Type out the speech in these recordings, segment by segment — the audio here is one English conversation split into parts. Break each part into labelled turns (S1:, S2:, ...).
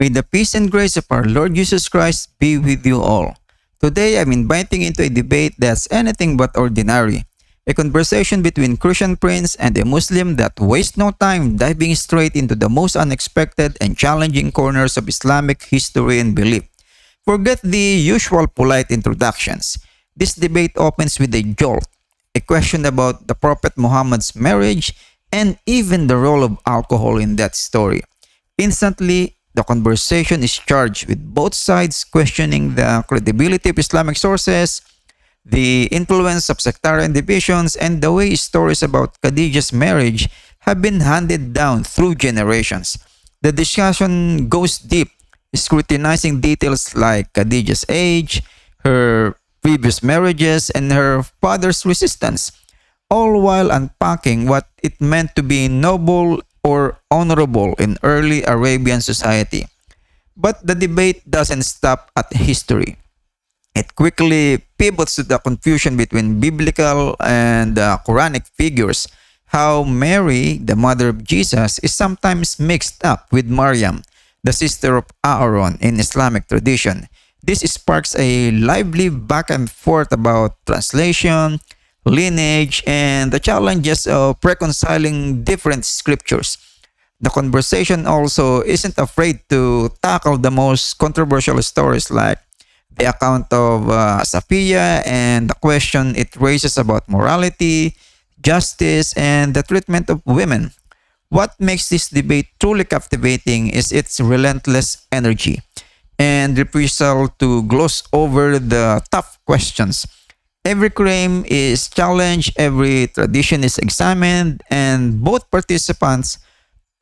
S1: May the peace and grace of our Lord Jesus Christ be with you all. Today, I'm inviting into a debate that's anything but ordinary. A conversation between Christian prince and a Muslim that wastes no time diving straight into the most unexpected and challenging corners of Islamic history and belief. Forget the usual polite introductions. This debate opens with a jolt, a question about the Prophet Muhammad's marriage, and even the role of alcohol in that story. Instantly, the conversation is charged with both sides questioning the credibility of Islamic sources, the influence of sectarian divisions, and the way stories about Khadija's marriage have been handed down through generations. The discussion goes deep, scrutinizing details like Khadija's age, her previous marriages, and her father's resistance, all while unpacking what it meant to be noble or honorable in early Arabian society. But the debate doesn't stop at history. It quickly pivots to the confusion between biblical and Quranic figures. How Mary, the mother of Jesus, is sometimes mixed up with Maryam, the sister of Aaron in Islamic tradition. This sparks a lively back and forth about translation, lineage, and the challenges of reconciling different scriptures. The conversation also isn't afraid to tackle the most controversial stories like the account of Safiya and the question it raises about morality, justice, and the treatment of women. What makes this debate truly captivating is its relentless energy and refusal to gloss over the tough questions. Every claim is challenged, every tradition is examined, and both participants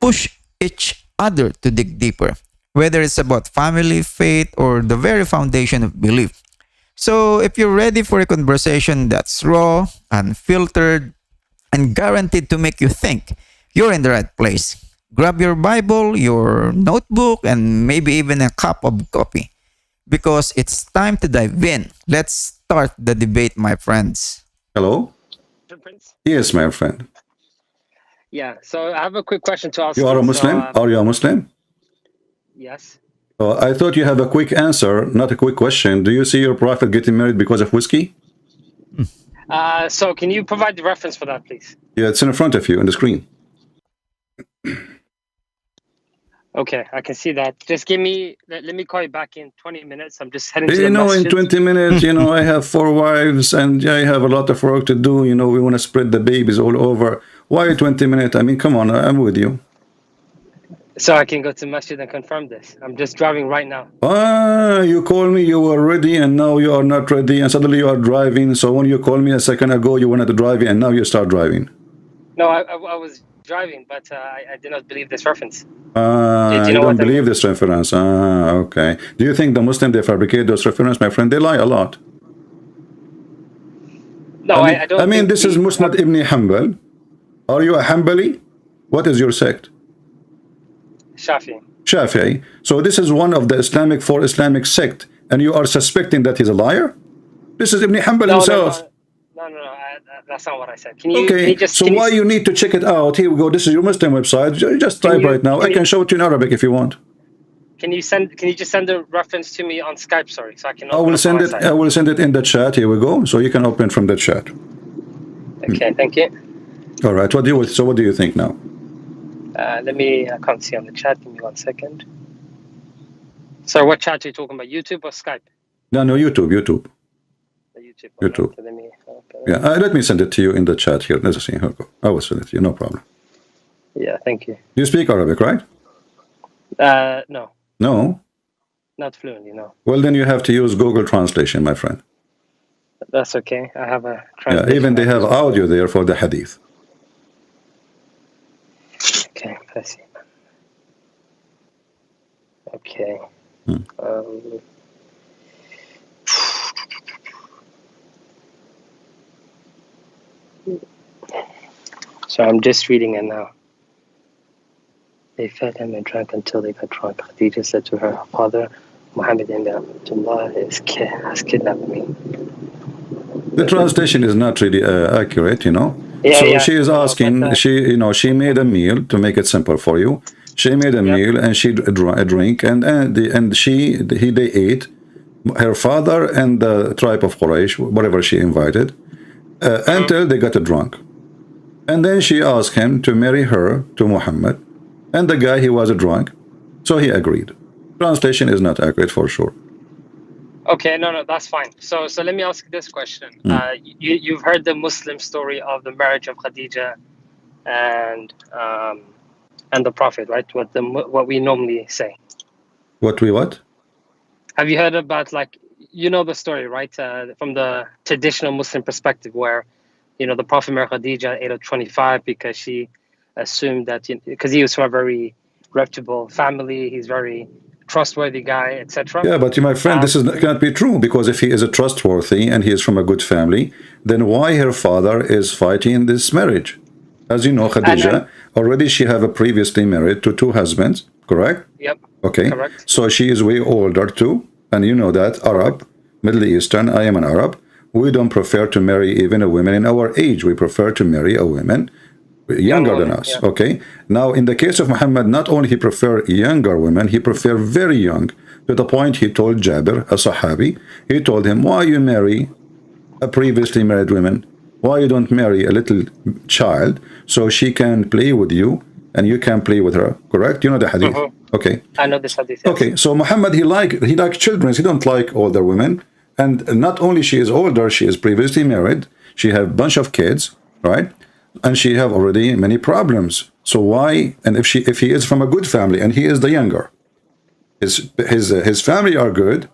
S1: push each other to dig deeper, whether it's about family, faith, or the very foundation of belief. So, if you're ready for a conversation that's raw, unfiltered, and guaranteed to make you think, you're in the right place. Grab your Bible, your notebook, and maybe even a cup of coffee because it's time to dive in. Let's start the debate, my friends.
S2: Hello?
S3: Prince?
S2: Yes, my friend.
S3: Yeah, so I have a quick question to ask
S2: You are a Muslim? Are you a Muslim?
S3: Yes.
S2: I thought you have a quick answer, not a quick question. Do you see your prophet getting married because of whiskey?
S3: So can you provide the reference for that, please?
S2: Yeah, it's in front of you on the screen.
S3: Okay, I can see that. Just let me call you back in 20 minutes. I'm just heading to
S2: You
S3: the
S2: know, in
S3: masjid.
S2: 20 minutes, I have 4 wives and I have a lot of work to do. We want to spread the babies all over. Why 20 minutes? I mean, come on, I'm with you.
S3: So I can go to masjid and confirm this. I'm just driving right now.
S2: You call me, you were ready, and now you are not ready, and suddenly you are driving. So when you call me a second ago, you wanted to drive, and now you start driving.
S3: No, I was driving, but I did not believe this reference.
S2: You don't believe this reference. Okay. Do you think the Muslim, they fabricate those references, my friend? They lie a lot.
S3: No, I don't.
S2: I mean, this is Musnad ibn Hanbal. Are you a Hanbali? What is your sect?
S3: Shafi.
S2: Shafi'i. So this is one of the four Islamic sect, and you are suspecting that he's a liar? This is Ibn Hanbal himself.
S3: No, that's not what I said. Can you just...
S2: So why you need to check it out? Here we go. This is your Muslim website. Just type right now. I can show it to you in Arabic if you want.
S3: Can you just send the reference to me on Skype, sorry, so I can...
S2: I will send it. I will send it in the chat. Here we go. So you can open from the chat.
S3: Okay, thank you.
S2: All right. What do you think now?
S3: I can't see on the chat. Give me 1 second. So what chat are you talking about? YouTube or Skype?
S2: No, YouTube.
S3: YouTube.
S2: YouTube.
S3: Okay.
S2: Yeah, let me send it to you in the chat here. Let's see. Here we go. I will send it to you. No problem.
S3: Yeah, thank you.
S2: You speak Arabic, right?
S3: No.
S2: No?
S3: Not fluently, no.
S2: Well, then you have to use Google Translation, my friend.
S3: That's okay. I have a translation.
S2: Yeah, even they have audio there for the hadith.
S3: Okay, let's see. Okay. So I'm just reading it now. They fed him and drank until they got drunk. Khadija said to her father, Muhammad ibn Abdullah has kidnapped me.
S2: The translation is not really accurate,
S3: Yeah,
S2: so
S3: yeah.
S2: she is asking, she made a meal to make it simple for you. She made a
S3: Yep.
S2: meal and she a drink, they ate. Her father and the tribe of Quraysh, whatever she invited, until they got drunk. And then she asked him to marry her to Muhammad. And the guy, he was drunk, so he agreed. Translation is not accurate for sure.
S3: Okay, no, that's fine. So let me ask this question. You've heard the Muslim story of the marriage of Khadija and the Prophet, right? What we normally say.
S2: What?
S3: Have you heard about, like, you know the story, right? From the traditional Muslim perspective, where, you know, the Prophet married Khadija at age of 25 because she assumed that, because he was from a very reputable family, he's very trustworthy guy, etc.
S2: Yeah, but my friend, this cannot be true, because if he is a trustworthy and he is from a good family, then why her father is fighting this marriage? As you know, Khadija, already she have a previously married to 2 husbands, correct?
S3: Yep.
S2: Okay.
S3: Correct.
S2: So she is way older too, and you know that Arab, Middle Eastern, I am an Arab. We don't prefer to marry even a woman in our age. We prefer to marry a woman younger than us.
S3: Yeah.
S2: Okay. Now, in the case of Muhammad, not only he prefer younger women, he prefer very young, to the point he told Jabir, a Sahabi, he told him, why you marry a previously married woman? Why you don't marry a little child so she can play with you and you can play with her? Correct? You know the hadith. Okay.
S3: I know this hadith. Yes.
S2: Okay. So Muhammad, he like children. He don't like older women. And not only she is older, she is previously married. She have a bunch of kids, right? And she have already many problems. So why? And if he is from a good family and he is the younger, his family are good,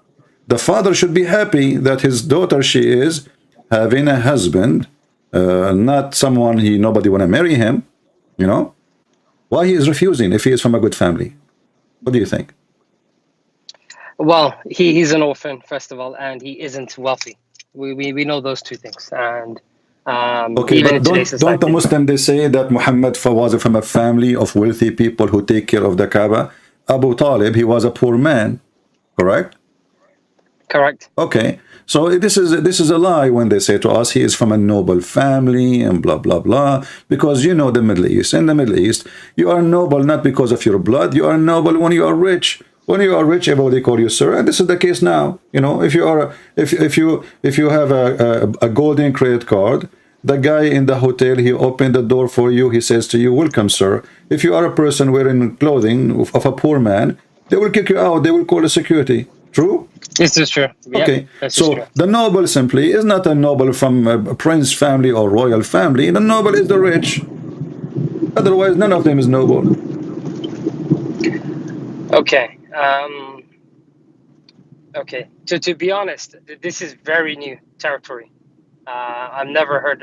S2: the father should be happy that his daughter, she is having a husband, not someone nobody want to marry him, you know. Why he is refusing if he is from a good family? What do you think?
S3: Well, he's an orphan, first of all, and he isn't wealthy. We know those two things. And
S2: okay,
S3: even
S2: but
S3: in today's society,
S2: don't the Muslim, they say that Muhammad was from a family of wealthy people who take care of the Kaaba? Abu Talib, he was a poor man, correct?
S3: Correct.
S2: Okay, so this is a lie when they say to us he is from a noble family and blah blah blah, because you know the Middle East. In the Middle East, you are noble not because of your blood. You are noble when you are rich. When you are rich, everybody call you sir, and this is the case now. You know, if you are if you have a golden credit card, the guy in the hotel, he opened the door for you. He says to you, "Welcome, sir." If you are a person wearing clothing of a poor man, they will kick you out. They will call the security. True?
S3: This is true.
S2: Okay,
S3: yep,
S2: so the noble simply is not a noble from a prince family or royal family. The noble is the rich. Otherwise, none of them is noble.
S3: Okay. Okay. To be honest, this is very new territory. I've never heard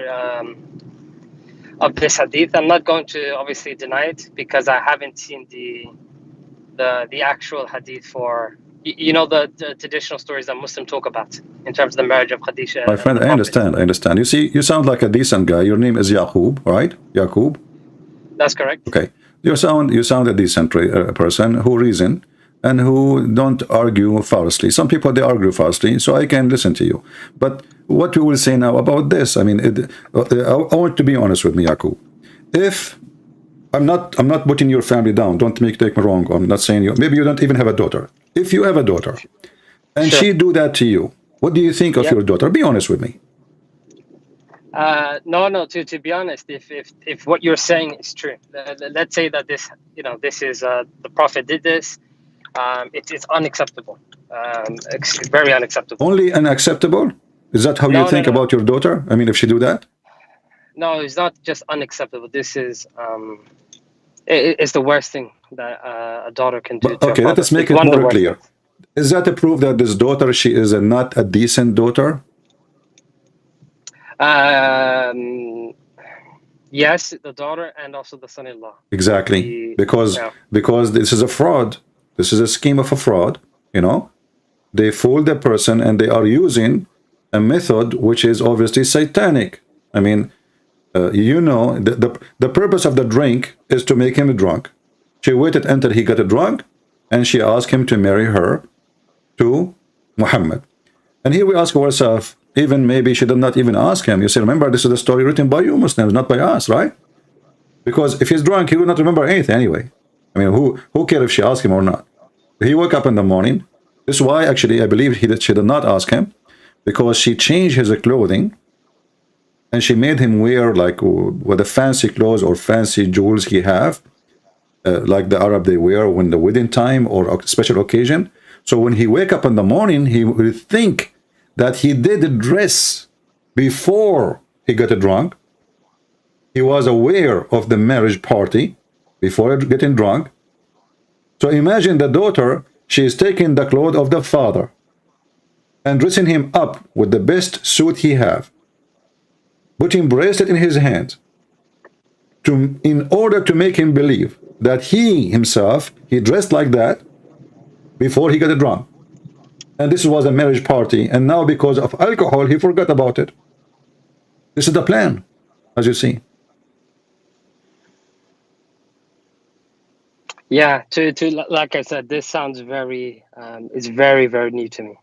S3: of this hadith. I'm not going to obviously deny it because I haven't seen the actual hadith for, you know, the traditional stories that Muslims talk about in terms of the marriage of Khadija.
S2: My friend, I understand. You see, you sound like a decent guy. Your name is Yaqub, right? Yaqub?
S3: That's correct.
S2: Okay. You sound a decent person who reason and who don't argue falsely. Some people, they argue falsely, so I can listen to you. But what we will say now about this, I mean, I want to be honest with me, Yaqub. If I'm not putting your family down. Don't take me wrong. I'm not saying you. Maybe you don't even have a daughter. If you have a daughter, and
S3: Sure.
S2: she do that to you, what do you think of your daughter? Be honest with me.
S3: No. To be honest, if what you're saying is true, let's say that this is the Prophet did this, it's unacceptable. It's very unacceptable.
S2: Only unacceptable? Is that how you think about your daughter? I mean, if she do that?
S3: No, it's not just unacceptable. This is it's the worst thing that a daughter can do.
S2: Okay, let us make it more clear. Is that a proof that this daughter, she is not a decent daughter?
S3: Yes, the daughter and also the son-in-law.
S2: Exactly, because this is a fraud. This is a scheme of a fraud. You know, they fool the person and they are using a method which is obviously satanic. I mean, you know, the purpose of the drink is to make him drunk. She waited until he got drunk, and she asked him to marry her to Muhammad. And here we ask ourselves, even maybe she did not even ask him. You say, remember, this is a story written by you Muslims, not by us, right? Because if he's drunk, he will not remember anything anyway. I mean, who cares if she asked him or not? He woke up in the morning. This is why, actually, I believe she did not ask him, because she changed his clothing, and she made him wear like with the fancy clothes or fancy jewels he have, like the Arab they wear when the wedding time or a special occasion. So when he wake up in the morning, he will think that he did dress before he got drunk. He was aware of the marriage party before getting drunk. So imagine the daughter, she is taking the clothes of the father and dressing him up with the best suit he have, putting bracelet in his hand, in order to make him believe that he himself, he dressed like that before he got drunk. And this was a marriage party, and now because of alcohol, he forgot about it. This is the plan, as you see.
S3: Yeah, to like I said, this sounds very it's very, very new to me.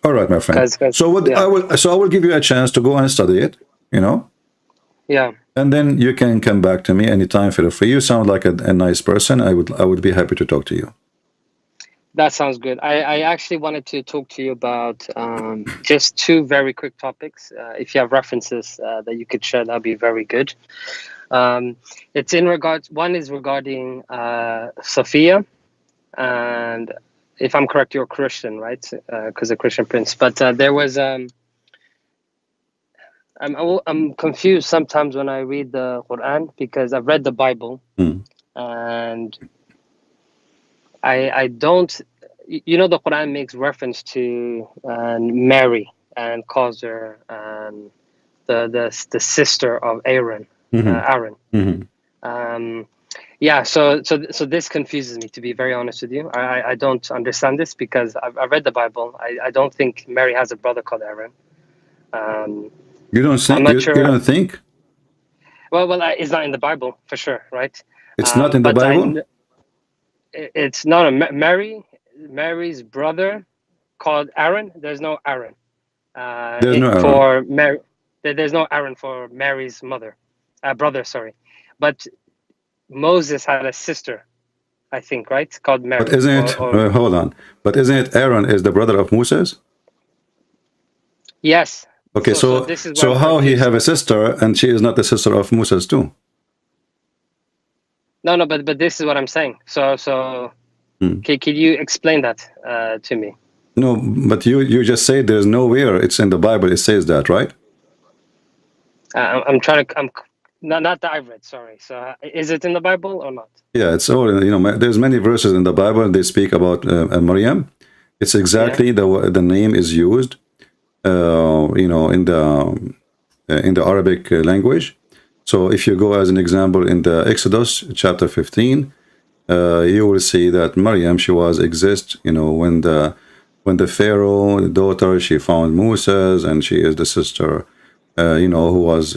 S2: All right, my friend. So what
S3: yeah.
S2: I will give you a chance to go and study it, you know.
S3: Yeah.
S2: And then you can come back to me anytime. Feel free. You sound like a nice person. I would be happy to talk to you.
S3: That sounds good. I actually wanted to talk to you about just two very quick topics. If you have references that you could share, that'd be very good. It's in regards. One is regarding Sophia, and if I'm correct, you're Christian, right? Because a Christian prince. But there was I'm confused sometimes when I read the Quran, because I've read the Bible and I don't. You know, the Quran makes reference to Mary and calls her the sister of Aaron. Aaron. Yeah, so this confuses me, to be very honest with you. I don't understand this, because I read the Bible. I don't think Mary has a brother called Aaron.
S2: You don't think?
S3: I'm not sure.
S2: You don't think?
S3: Well, it's not in the Bible for sure, right?
S2: It's not in the Bible.
S3: It's not a Mary's brother called Aaron. There's no Aaron.
S2: There's no Aaron
S3: for Mary. There's no Aaron for Mary's brother. Sorry, but Moses had a sister, I think, right? Called Mary.
S2: But isn't it? Hold on. But isn't it Aaron is the brother of Moses?
S3: Yes.
S2: Okay, so how he have a sister and she is not the sister of Moses too?
S3: No, but this is what I'm saying. So can you explain that to me?
S2: No, but you just say there's nowhere it's in the Bible it says that, right?
S3: I'm not that I've read. Sorry. So is it in the Bible or not?
S2: Yeah, it's all, there's many verses in the Bible. They speak about Maryam. It's exactly the name is used, in the Arabic language. So if you go as an example in the Exodus chapter 15, you will see that Maryam, she was when the Pharaoh, the daughter, she found Moses, and she is the sister, who was,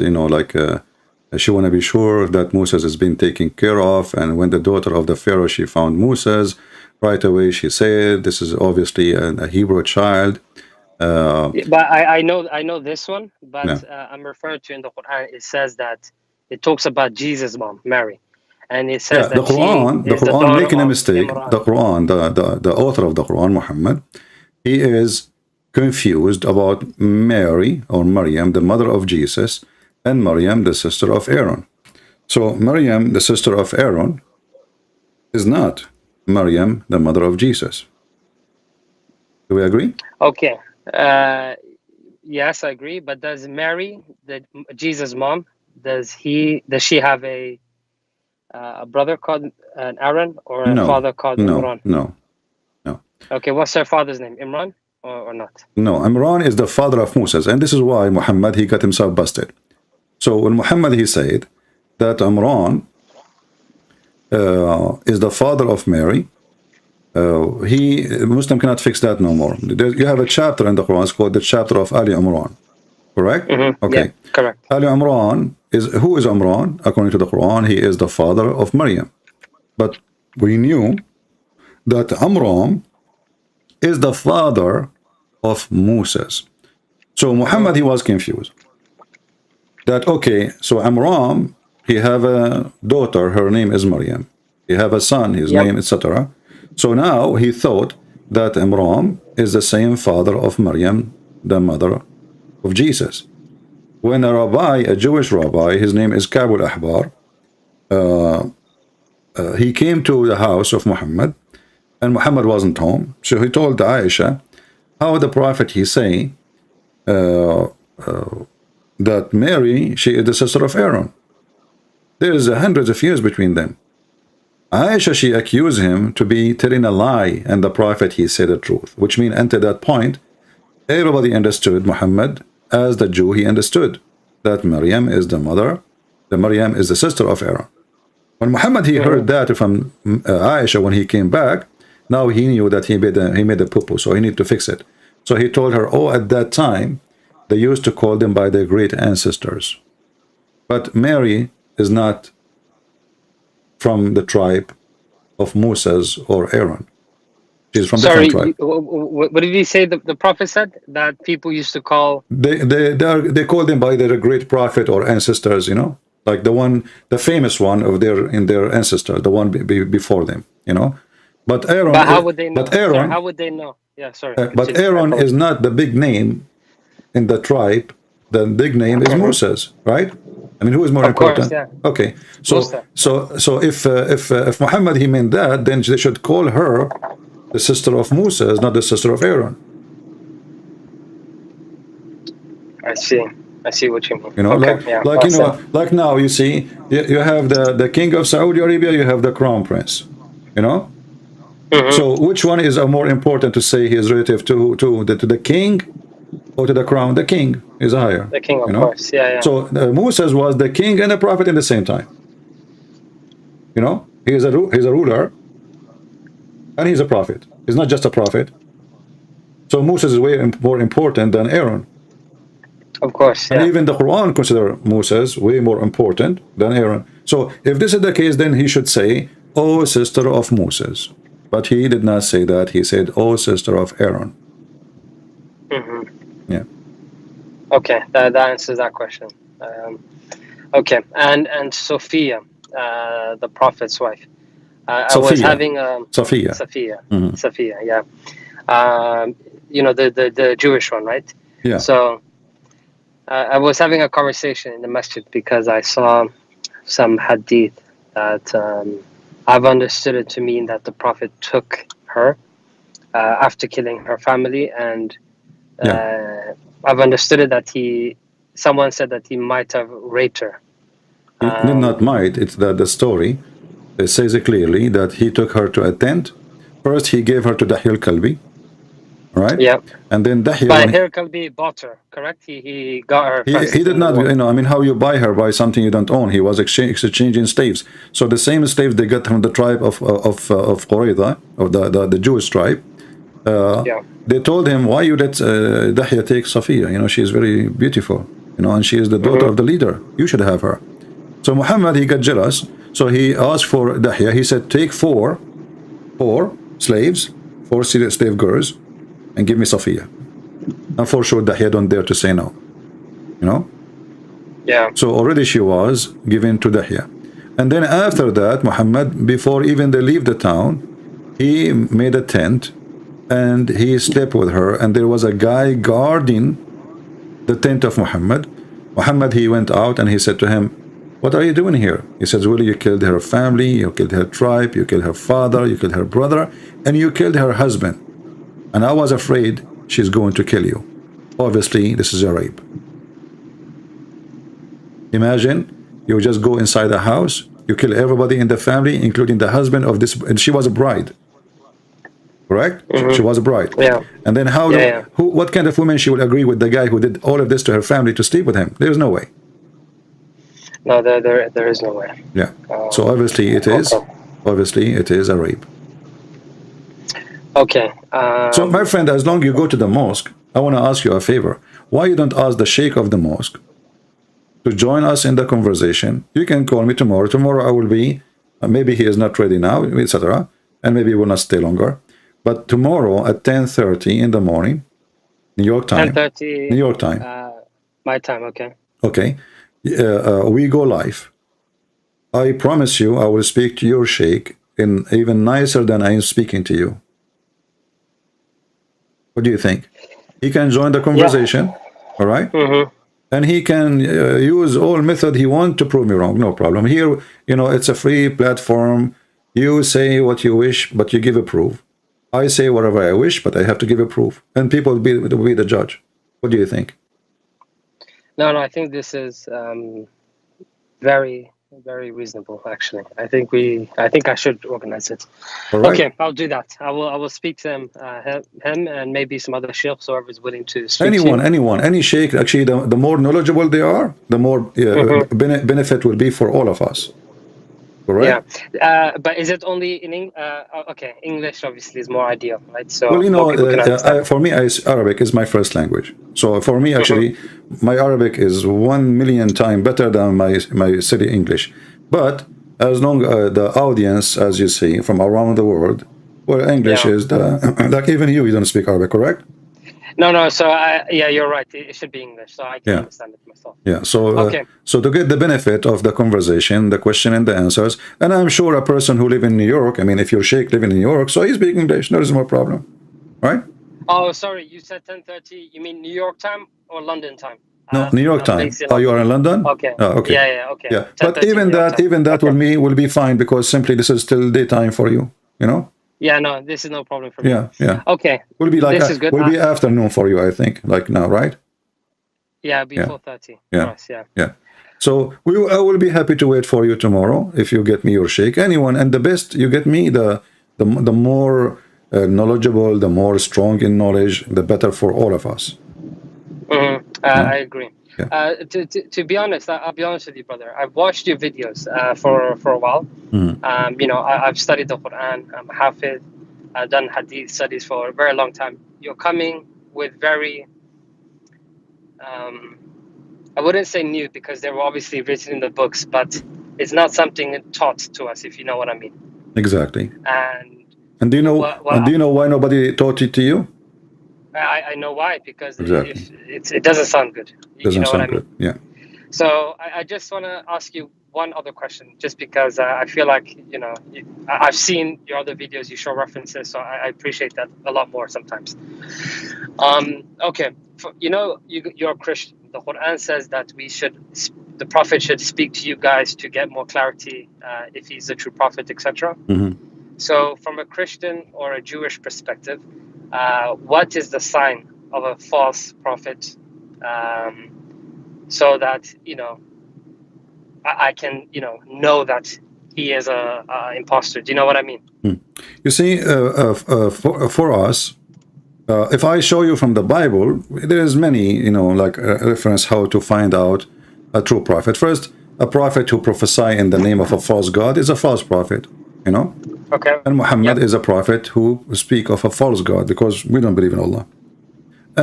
S2: she want to be sure that Moses has been taken care of. And when the daughter of the Pharaoh, she found Moses, right away she said, this is obviously a Hebrew child.
S3: But I know this one, but I'm referring to in the Quran. It says that it talks about Jesus' mom, Mary, and it says that
S2: the Quran making a mistake.
S3: Imran.
S2: The Quran, the author of the Quran, Muhammad, he is confused about Mary or Maryam, the mother of Jesus, and Maryam, the sister of Aaron. So Maryam, the sister of Aaron, is not Maryam, the mother of Jesus. Do we agree?
S3: Okay. Yes, I agree. But does Mary, Jesus' mom, does she have a brother called Aaron or a father called Imran?
S2: No.
S3: Okay, what's her father's name? Imran or not?
S2: No, Imran is the father of Moses, and this is why Muhammad, he got himself busted. So when Muhammad, he said that Imran is the father of Mary, Muslim cannot fix that no more. You have a chapter in the Quran, it's called the chapter of Ali Imran, correct? Okay,
S3: yeah, correct.
S2: Ali Imran who is Imran? According to the Quran, he is the father of Maryam. But we knew that Imran is the father of Moses. So Muhammad, he was confused. That, okay, so Imran He have a daughter, her name is Maryam. He have a son, his
S3: Yep.
S2: name, etc. So now he thought that Imran is the same father of Maryam, the mother of Jesus. When a rabbi, a Jewish rabbi, his name is Ka'b al-Ahbar, he came to the house of Muhammad, and Muhammad wasn't home. So he told Aisha how the prophet he say that Mary, she is the sister of Aaron. There is hundreds of years between them. Aisha, she accused him to be telling a lie, and the prophet he said the truth, which means until that point, everybody understood Muhammad as the Jew he understood, that Maryam is the mother, the Maryam is the sister of Aaron. When Muhammad he heard that from Aisha when he came back, now he knew that he made a poo-poo, so he needed to fix it. So he told her, oh, at that time, they used to call them by their great ancestors. But Mary is not from the tribe of Moses or Aaron. She's from
S3: Sorry,
S2: different tribe.
S3: what did he say? The prophet said that people used to call.
S2: They call them by their great prophet or ancestors, you know, like the famous one of in their ancestor, the one before them, you know. But Aaron.
S3: But how would they know?
S2: But Aaron.
S3: Sorry, how would they know? Yeah, sorry.
S2: But Aaron is not the big name in the tribe. The big name is Moses, right? I mean, who is more important?
S3: Course, yeah.
S2: Okay, so if Muhammad he meant that, then they should call her the sister of Moses, not the sister of Aaron.
S3: I see what you mean.
S2: You know,
S3: okay,
S2: like now you see, you have the king of Saudi Arabia, you have the crown prince. You know. So which one is more important to say he is relative to the king or to the crown? The king is higher.
S3: The king, of course. Yeah.
S2: So Moses was the king and a prophet in the same time. You know, he's a ruler, and he's a prophet. He's not just a prophet. So Moses is way more important than Aaron.
S3: Of course.
S2: And even the Quran consider Moses way more important than Aaron. So if this is the case, then he should say, "Oh, sister of Moses." But he did not say that. He said, "Oh, sister of Aaron." Yeah.
S3: Okay, that answers that question. Okay, and Sophia, the prophet's wife. I was having
S2: Sophia.
S3: Sophia, yeah. You know, the Jewish one, right?
S2: Yeah.
S3: So I was having a conversation in the masjid because I saw some hadith that I've understood it to mean that the prophet took her after killing her family, and I've understood it that someone said that he might have raped her.
S2: Not might, it's that the story it says it clearly that he took her to a tent. First he gave her to Dahya al-Kalbi, right?
S3: Yeah.
S2: And then Dahya...
S3: But Dahya al-Kalbi bought her, correct? He got her first.
S2: He did not, you know, I mean, how you buy her by something you don't own. He was exchanging slaves. So the same slaves they got from the tribe of Qurayza, of the Jewish tribe. They told him, why you let Dahya take Safiya? You know, she is very beautiful, you know, and she is the daughter of the leader. You should have her. So Muhammad, he got jealous. So he asked for Dahya. He said, take four slaves, 4 slave girls, and give me Safiya. And for sure, Dahya don't dare to say no. You know?
S3: Yeah.
S2: So already she was given to Dahya. And then after that, Muhammad, before even they leave the town, he made a tent and he slept with her. And there was a guy guarding the tent of Muhammad. Muhammad, he went out and he said to him, what are you doing here? He says, well, you killed her family, you killed her tribe, you killed her father, you killed her brother, and you killed her husband. And I was afraid she's going to kill you. Obviously, this is a rape. Imagine, you just go inside a house, you kill everybody in the family, including the husband of this, and she was a bride. Correct? She was a bride.
S3: Yeah.
S2: And then what kind of woman she will agree with the guy who did all of this to her family to sleep with him? There's no way.
S3: No, there is no way.
S2: Yeah. So obviously it is.
S3: Okay.
S2: Obviously it is a rape.
S3: Okay.
S2: So my friend, as long as you go to the mosque, I want to ask you a favor. Why you don't ask the sheikh of the mosque to join us in the conversation? You can call me tomorrow. Tomorrow I will be, maybe he is not ready now, etc. And maybe he will not stay longer. But tomorrow at 10:30 in the morning, New York time.
S3: 10:30.
S2: New York time.
S3: My time, okay.
S2: Okay. We go live I promise you, I will speak to your sheikh in even nicer than I am speaking to you. What do you think? He can join the
S3: Yeah.
S2: conversation, all right?
S3: Mm-hmm.
S2: And he can use all method he want to prove me wrong. No problem. Here, it's a free platform. You say what you wish, but you give a proof. I say whatever I wish, but I have to give a proof. And people will be the judge. What do you think?
S3: No, I think this is very, very reasonable. Actually, I think I should organize it.
S2: All right?
S3: Okay, I'll do that. I will speak to him, and maybe some other sheikhs, whoever is willing to speak to you.
S2: Anyone, any sheikh, actually, the more knowledgeable they are, the more
S3: Mm-hmm.
S2: benefit will be for all of us.
S3: Yeah,
S2: Correct?
S3: but is it only in okay, English obviously is more ideal, right?
S2: Well,
S3: So more people can understand.
S2: for me, Arabic is my first language. So for me,
S3: Mm-hmm.
S2: actually, my Arabic is 1 million times better than my city English. But as long the audience, as you see, from around the world, well, English
S3: Yeah.
S2: is the like even you don't speak Arabic, correct?
S3: No. So yeah, you're right. It should be English, so I can
S2: Yeah.
S3: understand it myself.
S2: Yeah,
S3: Okay.
S2: so to get the benefit of the conversation, the question and the answers, and I'm sure a person who live in New York, I mean, if your sheikh live in New York, so he speak English, there is no problem, right?
S3: Oh, sorry. You said 10:30. You mean New York time or London time?
S2: No, New York
S3: I'm
S2: time.
S3: based in
S2: Oh, you
S3: London.
S2: are in London?
S3: Okay.
S2: Oh, okay.
S3: Yeah. Okay.
S2: Yeah, but
S3: 10:30
S2: even
S3: New York
S2: that,
S3: time.
S2: will
S3: Okay.
S2: will be fine because simply this is still daytime for you. You know?
S3: Yeah. No, this is no problem for me.
S2: Yeah.
S3: Okay.
S2: Will be like
S3: This is good.
S2: will be afternoon for you, I think, like now, right?
S3: Yeah, it'll be
S2: Yeah.
S3: 4:30
S2: Yeah.
S3: for us. Yeah.
S2: Yeah. So I will be happy to wait for you tomorrow if you get me your sheikh. Anyone, and the best you get me the more knowledgeable, the more strong in knowledge, the better for all of us.
S3: Mm-hmm.
S2: No?
S3: I agree.
S2: Yeah.
S3: To be honest, I'll be honest with you, brother. I've watched your videos for a while.
S2: Mhm.
S3: I've studied the Quran. I'm Hafiz. I've done Hadith studies for a very long time. You're coming with very, I wouldn't say new because they were obviously written in the books, but it's not something taught to us, if you know what I mean.
S2: Exactly.
S3: And
S2: And do you know why nobody taught it to you?
S3: I know why, because
S2: Exactly.
S3: if it doesn't sound good. You
S2: Doesn't
S3: know what I
S2: sound
S3: mean?
S2: good. Yeah.
S3: So I just want to ask you one other question, just because I feel like, I've seen your other videos, you show references, so I appreciate that a lot more sometimes. Okay, you're a Christian. The Quran says that the Prophet should speak to you guys to get more clarity if he's a true prophet, etc.
S2: Mm-hmm.
S3: So from a Christian or a Jewish perspective, what is the sign of a false prophet? So that I can know that he is a imposter. Do you know what I mean?
S2: You see, for us, if I show you from the Bible, there's many, like reference how to find out a true prophet. First, a prophet who prophesy in the name of a false god is a false prophet,
S3: Okay.
S2: And Muhammad
S3: Yep.
S2: is a prophet who speak of a false god because we don't believe in Allah.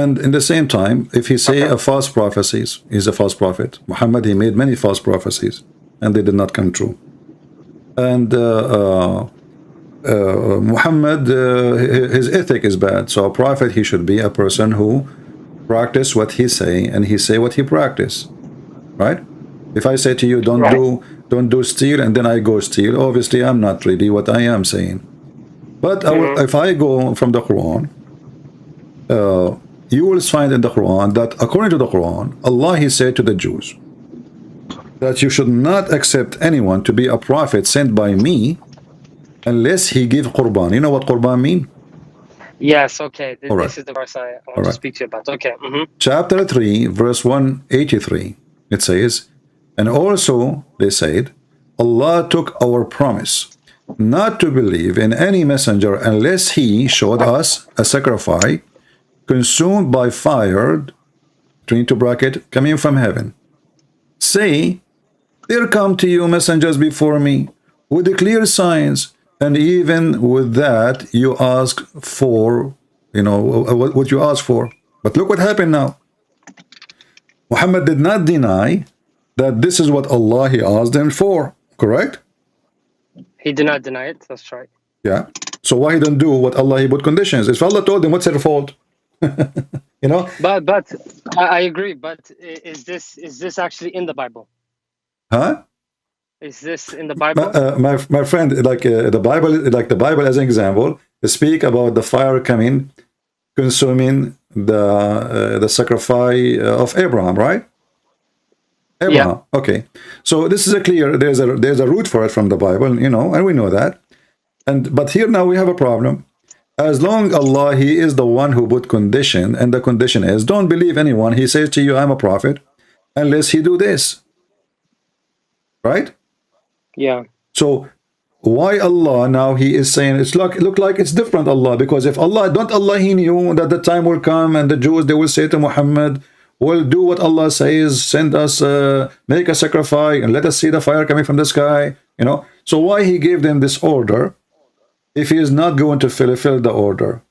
S2: And in the same time, if he say a false prophecies, he's a false prophet. Muhammad, he made many false prophecies, and they did not come true. And Muhammad, his ethic is bad. So a prophet, he should be a person who practice what he say, and he say what he practice, right? If I say to you, don't do steal, and then I go steal, obviously I'm not really what I am saying. But if I go from the Quran, you will find in the Quran that according to the Quran, Allah, he said to the Jews that you should not accept anyone to be a prophet sent by me unless he give Qurban. You know what Qurban mean?
S3: Yes. Okay.
S2: All right.
S3: This is the verse I want
S2: All
S3: to
S2: right.
S3: speak to you about. Okay.
S2: Chapter 3, verse 183, it says, and also they said, Allah took our promise not to believe in any messenger unless he showed us a sacrifice consumed by fire, between two bracket, coming from heaven. Say, there come to you messengers before me with the clear signs, and even with that you ask for, what you ask for. But look what happened now. Muhammad did not deny that this is what Allah, he asked them for, correct?
S3: He did not deny it. That's right.
S2: Yeah. So why he don't do what Allah, he put conditions? If Allah told him, what's their fault?
S3: But I agree. But is this actually in the Bible?
S2: Huh?
S3: Is this in the Bible?
S2: My friend, like the Bible as an example, speak about the fire coming, consuming the sacrifice of Abraham, right? Abraham.
S3: Yeah.
S2: Okay. So this is a clear. There's a root for it from the Bible, you know, and we know that. But here now we have a problem. As long Allah, He is the one who put condition, and the condition is don't believe anyone. He says to you, I'm a prophet, unless he do this. Right?
S3: Yeah.
S2: So why Allah now He is saying it's look like it's different Allah, because if Allah He knew that the time will come and the Jews they will say to Muhammad, well, do what Allah says, send us, make a sacrifice and let us see the fire coming from the sky, you know. So why He gave them this order if He is not going to fulfill the order?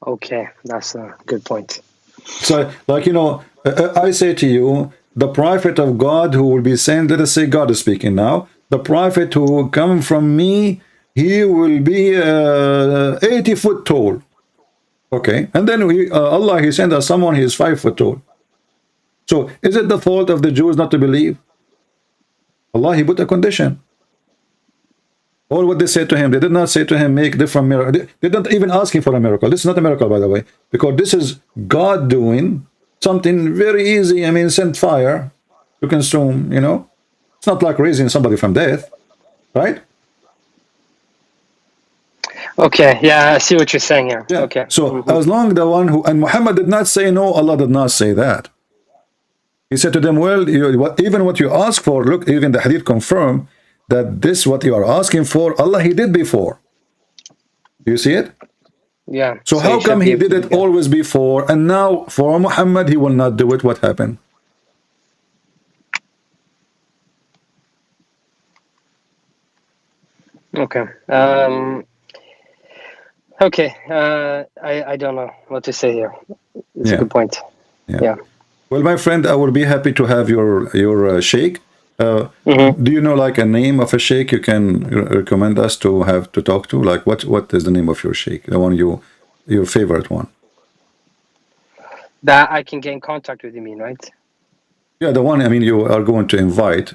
S3: Okay, that's a good point.
S2: So, like, you know, I say to you, the prophet of God who will be sent, let us say God is speaking now, the prophet who will come from me, he will be 80 foot tall. Okay, and then Allah, He sent us someone, He is 5 foot tall. So, is it the fault of the Jews not to believe? Allah, He put a condition. All what they said to Him, they did not say to Him, make different miracles. They didn't even ask Him for a miracle. This is not a miracle, by the way, because this is God doing something very easy. I mean, send fire to consume, you know. It's not like raising somebody from death, right?
S3: Okay, yeah, I see what you're saying here.
S2: Yeah.
S3: Okay.
S2: So as long the one who, and Muhammad did not say no, Allah did not say that. He said to them, well, even what you ask for, look, even the hadith confirm that this what you are asking for, Allah He did before. Do you see it?
S3: Yeah.
S2: So how come He did it always before, and now for Muhammad He will not do it? What happened?
S3: Okay. Okay. I don't know what to say here. It's a good point. Yeah.
S2: Well, my friend, I will be happy to have your sheikh. Do you know like a name of a sheikh you can recommend us to have to talk to? Like what is the name of your sheikh? The one your favorite one?
S3: That I can get in contact with, you mean, right?
S2: Yeah, the one I mean you are going to invite.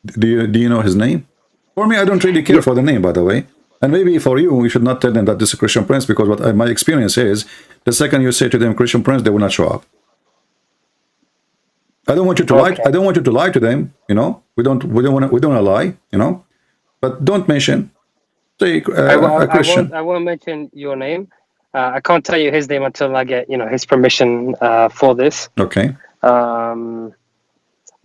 S2: Do you know his name? For me, I don't really care for the name, by the way. And maybe for you, we should not tell them that this is a Christian Prince, because what my experience is, the second you say to them Christian Prince, they will not show up. I don't want you to lie. I don't want you to lie to them. You know, we don't want to lie. You know, but don't mention say a Christian.
S3: I won't mention your name. I can't tell you his name until I get his permission for this.
S2: Okay.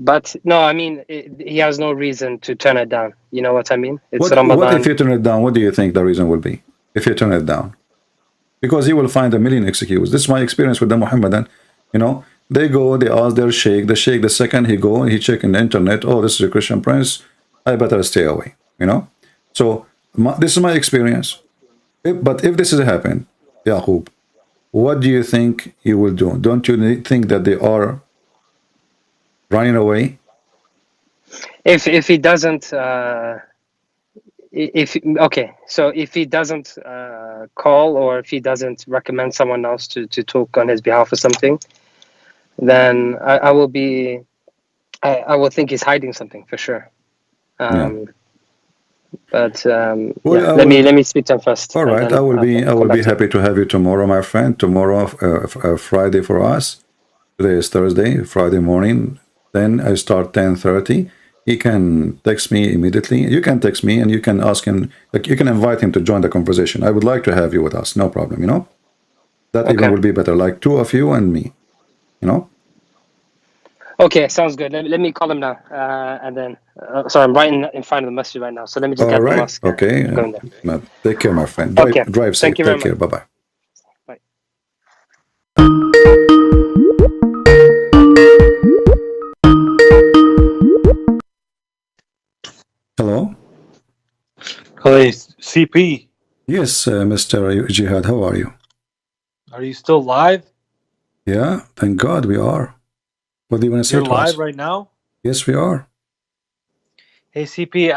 S3: But no, I mean he has no reason to turn it down. You know what I mean? It's
S2: Ramadan. What if you turn it down? What do you think the reason will be if you turn it down? Because he will find a million excuses. This is my experience with the Muhammadan. You know. They go, they ask their sheikh. The sheikh, the second he go, he check in the internet. Oh, this is a Christian Prince. I better stay away. You know. So this is my experience. But if this has happened, Yaqub, what do you think you will do? Don't you think that they are running away?
S3: If he doesn't, so if he doesn't call, or if he doesn't recommend someone else to talk on his behalf or something, then I will be, I will think he's hiding something for sure. But let me speak to him first.
S2: All right, I will be happy to have you tomorrow, my friend. Tomorrow, Friday for us. Today is Thursday, Friday morning. Then I start 10:30. He can text me immediately. You can text me and you can ask him. Like you can invite him to join the conversation. I would like to have you with us. No problem. You know, that even will be better. Like two of you and me. You know.
S3: Okay, sounds good. Let me call him now, and then. Sorry, I'm right in front of the masjid right now. So let me just get the mosque.
S2: Okay.
S3: Going there.
S2: Take care, my friend. Drive safe.
S3: Thank you very
S2: much. Bye bye.
S3: Bye.
S2: Hello.
S4: Hey, CP.
S2: Yes, Mr. Jihad. How are you?
S4: Are you still live?
S2: Yeah, thank God we are. What do you want to say
S4: You're
S2: to us?
S4: live right now?
S2: Yes, we are.
S4: Hey, CP,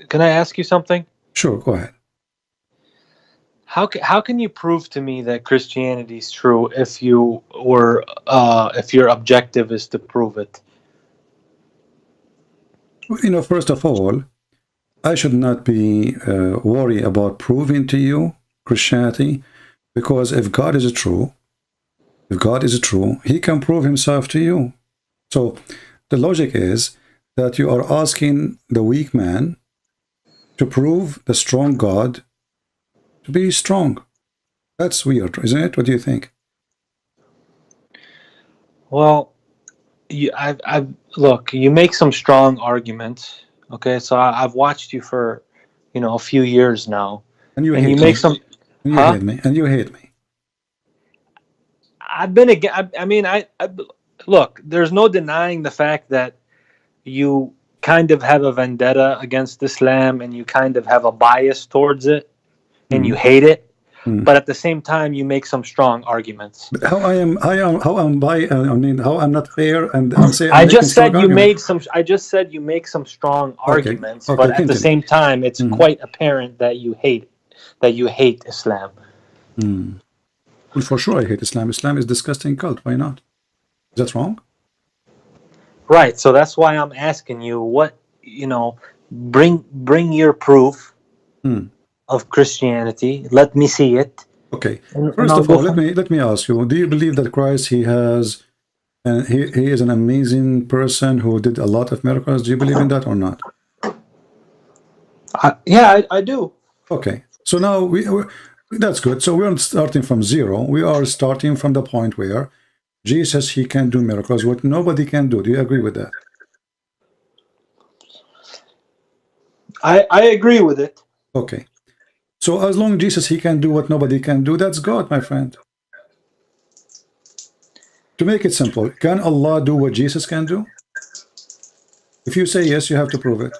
S4: can I ask you something?
S2: Sure, go ahead.
S4: how can you prove to me that Christianity is true if if your objective is to prove it?
S2: First of all, I should not be worried about proving to you Christianity, because if God is true, he can prove himself to you. So the logic is that you are asking the weak man to prove the strong God to be strong. That's weird, isn't it? What do you think?
S4: Well, look, you make some strong arguments. Okay, so I've watched you for, a few years now,
S2: And you
S4: and you
S2: hate
S4: make
S2: me.
S4: some,
S2: And you
S4: huh?
S2: hate me. And you hate me.
S4: I've been again. I mean, look. There's no denying the fact that you kind of have a vendetta against Islam, and you kind of have a bias towards it, and you
S2: Mm.
S4: hate it.
S2: Mm.
S4: But at the same time, you make some strong arguments.
S2: But how I'm not fair, and I'm saying I'm
S4: I
S2: making
S4: just
S2: strong
S4: said you
S2: argument.
S4: made some. I just said you make some strong
S2: Okay,
S4: arguments,
S2: okay,
S4: but at the
S2: continue.
S4: same time, it's
S2: Mhm.
S4: quite apparent that you hate Islam.
S2: Mm. Well, for sure, I hate Islam. Islam is disgusting cult. Why not? Is that wrong?
S4: Right. So that's why I'm asking you. Bring your proof
S2: Mm.
S4: of Christianity. Let me see it.
S2: Okay.
S4: And
S2: First
S4: I'll
S2: of
S4: go
S2: all, let me ask you: do you believe that Christ he is an amazing person who did a lot of miracles? Do you believe in that or not?
S4: Yeah, I do.
S2: Okay. So now that's good. So we aren't starting from zero. We are starting from the point where Jesus, he can do miracles, what nobody can do. Do you agree with that?
S4: I agree with it.
S2: Okay. So as long as Jesus, he can do what nobody can do, that's God, my friend. To make it simple, can Allah do what Jesus can do? If you say yes, you have to prove it.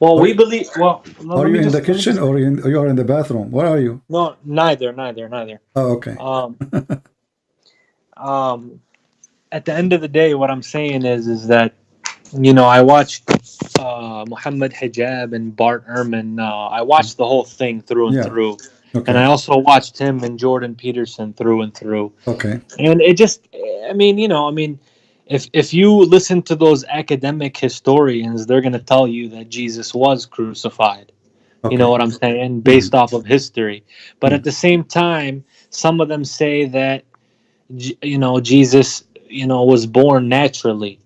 S4: Well,
S2: Are,
S4: we believe. Well,
S2: are
S4: let
S2: you
S4: me
S2: in the
S4: just.
S2: kitchen or you are in the bathroom? Where are you?
S4: No, neither.
S2: Oh, okay.
S4: Um, um, at the end of the day, what I'm saying is that I watched Muhammad Hijab and Bart Ehrman. I watched the whole thing through and
S2: Yeah.
S4: through, and
S2: Okay.
S4: I also watched him and Jordan Peterson through and through.
S2: Okay.
S4: And it just, if you listen to those academic historians, they're going to tell you that Jesus was crucified. You know
S2: Okay.
S4: what I'm saying?
S2: Mhm.
S4: Based off of history. But at
S2: Mhm.
S4: the same time, some of them say that, Jesus, was born naturally,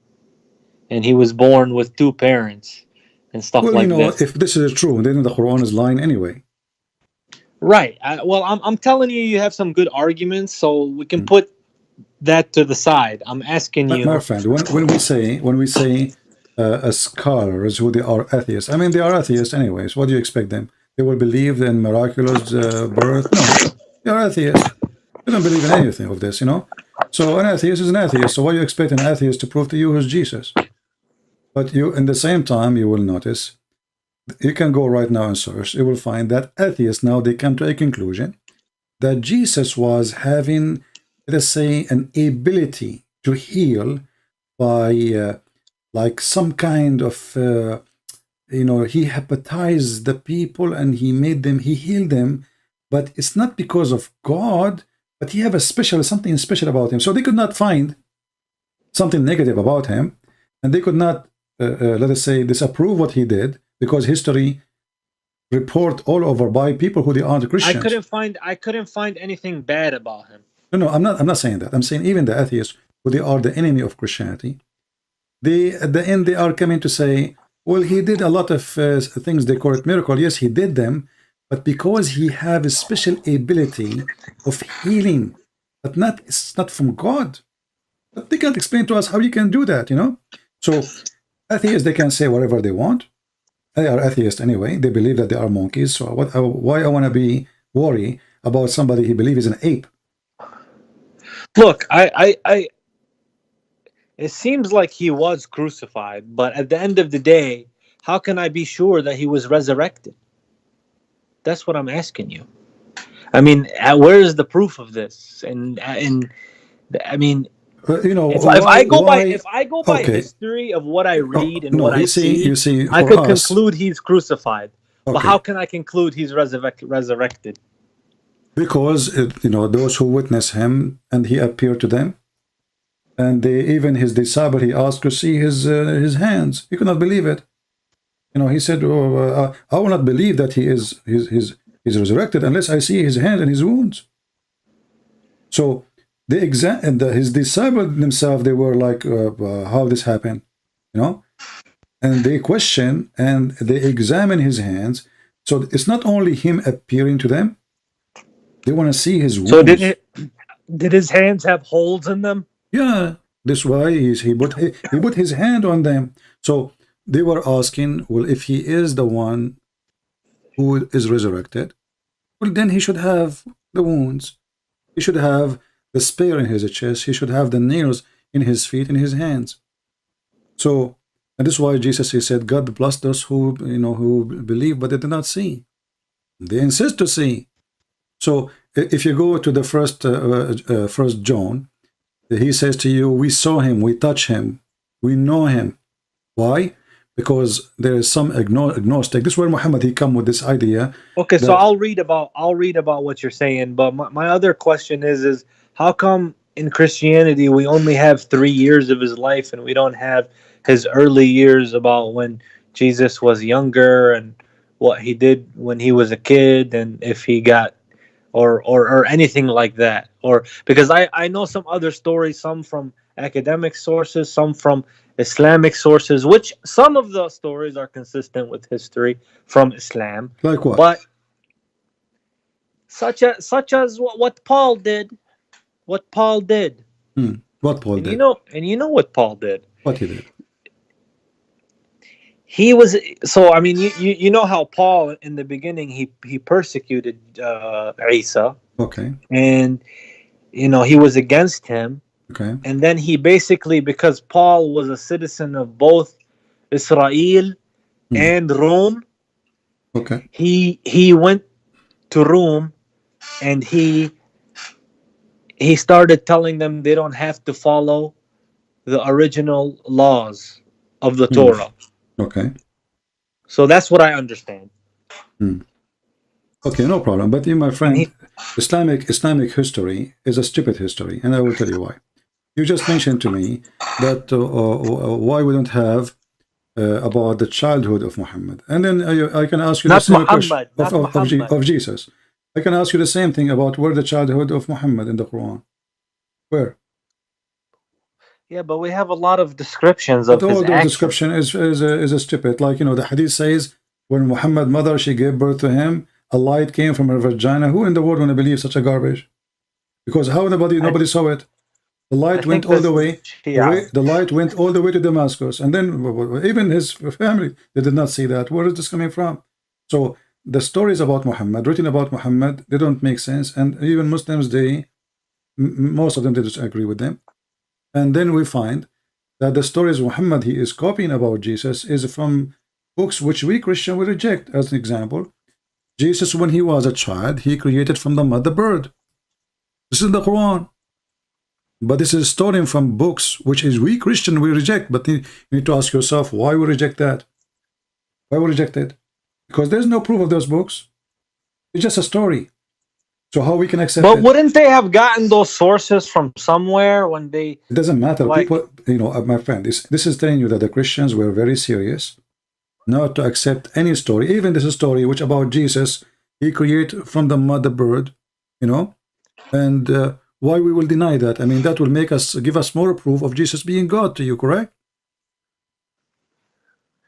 S4: and he was born with two parents and stuff
S2: Well,
S4: like this.
S2: if this is true, then the Quran is lying anyway.
S4: Right. I'm telling you, you have some good arguments, so we can
S2: Mm.
S4: put that to the side. I'm asking
S2: My
S4: you.
S2: friend, when we say scholars who they are atheists, I mean they are atheists anyways. What do you expect them? They will believe in miraculous birth? No, they are atheists. They don't believe in anything of this. So an atheist is an atheist. So what do you expect an atheist to prove to you who's Jesus? But you, in the same time, you will notice, you can go right now and search. You will find that atheists now they come to a conclusion that Jesus was having, let us say, an ability to heal by like some kind of he hypnotized the people and he healed them, but it's not because of God, but he have something special about him. So they could not find something negative about him, and they could not let us say disapprove what he did, because history report all over by people who they aren't Christians.
S4: I couldn't find anything bad about him.
S2: No, I'm not saying that. I'm saying even the atheists who they are the enemy of Christianity, they at the end they are coming to say, well, he did a lot of things they call it miracle. Yes, he did them, but because he have a special ability of healing, but it's not from God. But they can't explain to us how you can do that. So atheists, they can say whatever they want. They are atheists anyway. They believe that they are monkeys. So why I want to be worried about somebody he believes is an ape?
S4: Look, it seems like he was crucified, but at the end of the day, how can I be sure that he was resurrected? That's what I'm asking you. I mean, where is the proof of this? And I mean, if
S2: Why?
S4: I go by
S2: Okay.
S4: history of what I
S2: Oh,
S4: read and
S2: no,
S4: what I
S2: you
S4: see,
S2: see,
S4: I
S2: for
S4: could
S2: us,
S4: conclude he's crucified. But
S2: Okay.
S4: how can I conclude he's resurrected?
S2: Because those who witness him and he appeared to them, and even his disciple, he asked to see his hands. He could not believe it. He said, I will not believe that he's resurrected unless I see his hand and his wounds. So his disciples themselves, they were like, how this happened, and they question and they examine his hands. So it's not only him appearing to them, they want to see his wounds.
S4: So did his hands have holes in them?
S2: Yeah, that's why he put his hand on them. So they were asking, well, if he is the one who is resurrected, well, then he should have the wounds. He should have the spear in his chest. He should have the nails in his feet and his hands. So, and this is why Jesus, he said, God bless those who believe, but they did not see. They insist to see. So, if you go to the first John, he says to you, we saw him, we touch him, we know him. Why? Because there is some agnostic. This is where Muhammad, he come with this idea.
S4: Okay, so I'll read about what you're saying, but my other question is how come in Christianity we only have 3 years of his life and we don't have his early years about when Jesus was younger and what he did when he was a kid and if he got or anything like that? Or because I know some other stories, some from academic sources, some from Islamic sources, which some of the stories are consistent with history from Islam.
S2: Like what?
S4: But such as what Paul did. What Paul did.
S2: What Paul did?
S4: You know what Paul did.
S2: What he did?
S4: He was I mean you know how Paul in the beginning he persecuted Isa.
S2: Okay.
S4: And he was against him.
S2: Okay.
S4: And then he basically, because Paul was a citizen of both Israel and Rome,
S2: okay,
S4: he went to Rome and he started telling them they don't have to follow the original laws of the Torah.
S2: Okay.
S4: So that's what I understand.
S2: Okay, no problem. But my friend, Islamic history is a stupid history, and I will tell you why. You just mentioned to me that why we don't have about the childhood of Muhammad, and then I can ask you the same question of Jesus. I can ask you the same thing about where the childhood of Muhammad in the Quran. Where?
S4: Yeah, but we have a lot of descriptions of
S2: but
S4: his
S2: all those
S4: actions.
S2: description is a stupid. Like the Hadith says, when Muhammad's mother she gave birth to him, a light came from her vagina. Who in the world want to believe such a garbage? Because how nobody saw it. The light went all the way. The light went all the way to Damascus, and then even his family they did not see that. Where is this coming from? So the stories about Muhammad, written about Muhammad, they don't make sense, and even Muslims, most of them, they disagree with them. And then we find that the stories Muhammad he is copying about Jesus is from books which we Christian will reject. As an example, Jesus, when he was a child, he created from the mother bird. This is the Quran. But this is stolen from books which is we Christian we reject. But you need to ask yourself why we reject that. Why we reject it? Because there's no proof of those books. It's just a story. So how we can accept it?
S4: But wouldn't they have gotten those sources from somewhere when they...
S2: It doesn't matter. People, my friend, this is telling you that the Christians were very serious not to accept any story. Even this story which about Jesus, he created from the mother bird, and why we will deny that? I mean, that will give us more proof of Jesus being God to you, correct?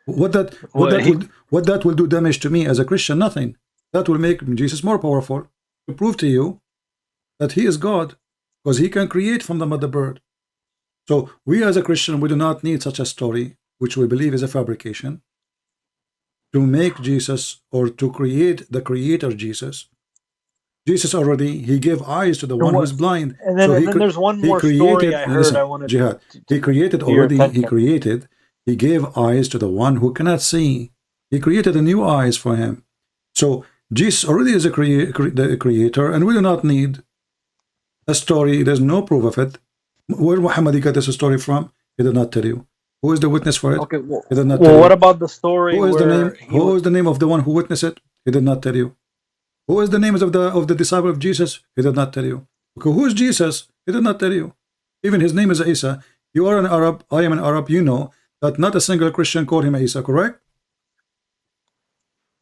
S2: What that will do damage to me as a Christian? Nothing. That will make Jesus more powerful to prove to you that he is God, because he can create from the mother bird. So we as a Christian, we do not need such a story, which we believe is a fabrication, to make Jesus or to create the creator Jesus. Jesus already, he gave eyes to the one who is blind.
S4: And then, then there's one more story I heard. I wanted
S2: Jihad. He created already, he gave eyes to the one who cannot see. He created a new eyes for him. So Jesus already is the creator, and we do not need a story. There's no proof of it. Where Muhammad got this story from, he did not tell you. Who is the witness for it?
S4: Okay. Well,
S2: He did not tell
S4: well what
S2: you.
S4: about the story
S2: Who is the
S4: where
S2: name? Who is the name of the one who witnessed it? He did not tell you. Who is the names of the disciple of Jesus? He did not tell you. Okay, who is Jesus? He did not tell you. Even his name is Isa. You are an Arab. I am an Arab. You know that not a single Christian called him Isa. Correct?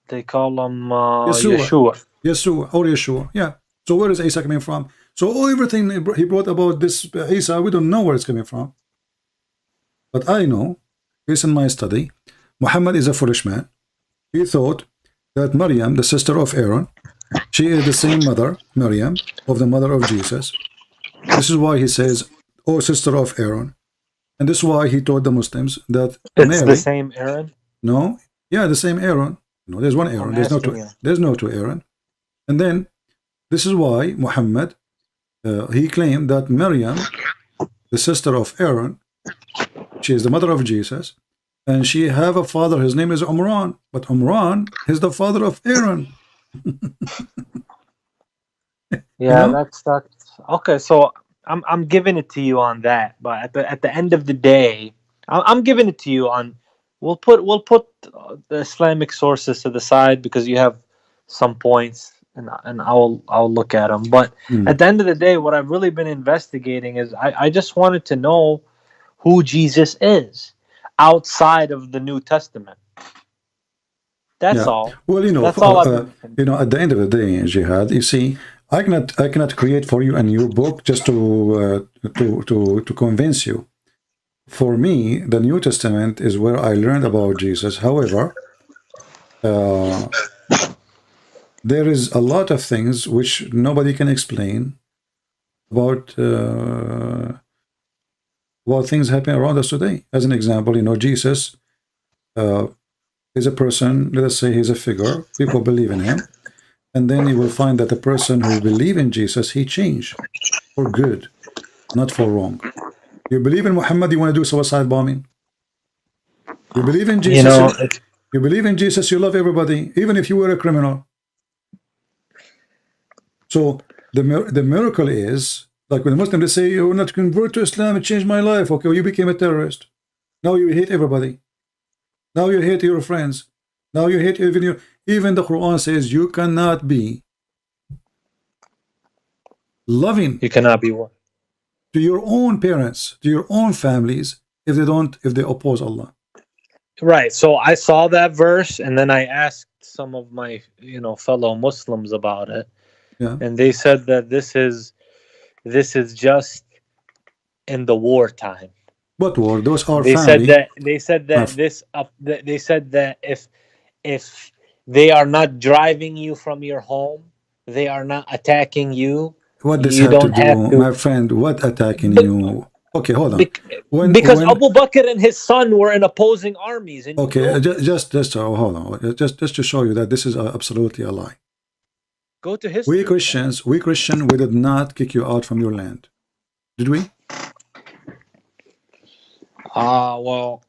S4: they call him
S2: Yeshua.
S4: Yeshua?
S2: Yeshua or Yeshua. Yeah. So where is Isa coming from? So everything he brought about this Isa, we don't know where it's coming from. But I know, based on my study, Muhammad is a foolish man. He thought that Maryam, the sister of Aaron, she is the same mother, Maryam, of the mother of Jesus. This is why he says, "Oh, sister of Aaron," and this is why he told the Muslims that
S4: It's
S2: Mary.
S4: the same Aaron.
S2: No, yeah, the same Aaron. No, there's one Aaron.
S4: I'm
S2: There's no
S4: asking
S2: two.
S4: you.
S2: There's no two Aaron. And then this is why Muhammad he claimed that Maryam, the sister of Aaron, she is the mother of Jesus, and she have a father. His name is Umran, but Umran is the father of Aaron.
S4: Yeah,
S2: know?
S4: that's okay. So I'm giving it to you on that, but at the end of the day, I'm giving it to you on. We'll put the Islamic sources to the side because you have some points, and I'll look at them. But at the end of the day, what I've really been investigating is I just wanted to know who Jesus is outside of the New Testament. That's
S2: Yeah.
S4: all.
S2: Well,
S4: That's all I've been.
S2: at the end of the day, Jihad, you see, I cannot create for you a new book just to convince you. For me, the New Testament is where I learned about Jesus. However, there is a lot of things which nobody can explain about things happening around us today. As an example, Jesus is a person. Let us say he's a figure. People believe in him. And then you will find that the person who believe in Jesus, he changed for good, not for wrong. You believe in Muhammad, you want to do suicide bombing. You believe in Jesus, you believe in Jesus, you love everybody, even if you were a criminal. So the miracle is, like when Muslims they say, you will not convert to Islam, it changed my life. Okay, well, you became a terrorist. Now you hate everybody. Now you hate your friends. Now you hate even the Quran says you cannot be loving.
S4: You cannot be what?
S2: To your own parents, to your own families, if they oppose Allah.
S4: Right. So I saw that verse, and then I asked some of my fellow Muslims about it, and they said that this is just in the wartime.
S2: What war? Those are
S4: They
S2: family.
S4: said that if they are not driving you from your home, they are not attacking you.
S2: What does
S4: You
S2: have to
S4: don't
S2: do,
S4: have to,
S2: my friend? What attacking you? Okay, hold on.
S4: because Abu Bakr and his son were in opposing armies. And
S2: okay, just hold on. Just to show you that this is absolutely a lie.
S4: Go to history.
S2: We Christians, we did not kick you out from your land, did we?
S4: Well,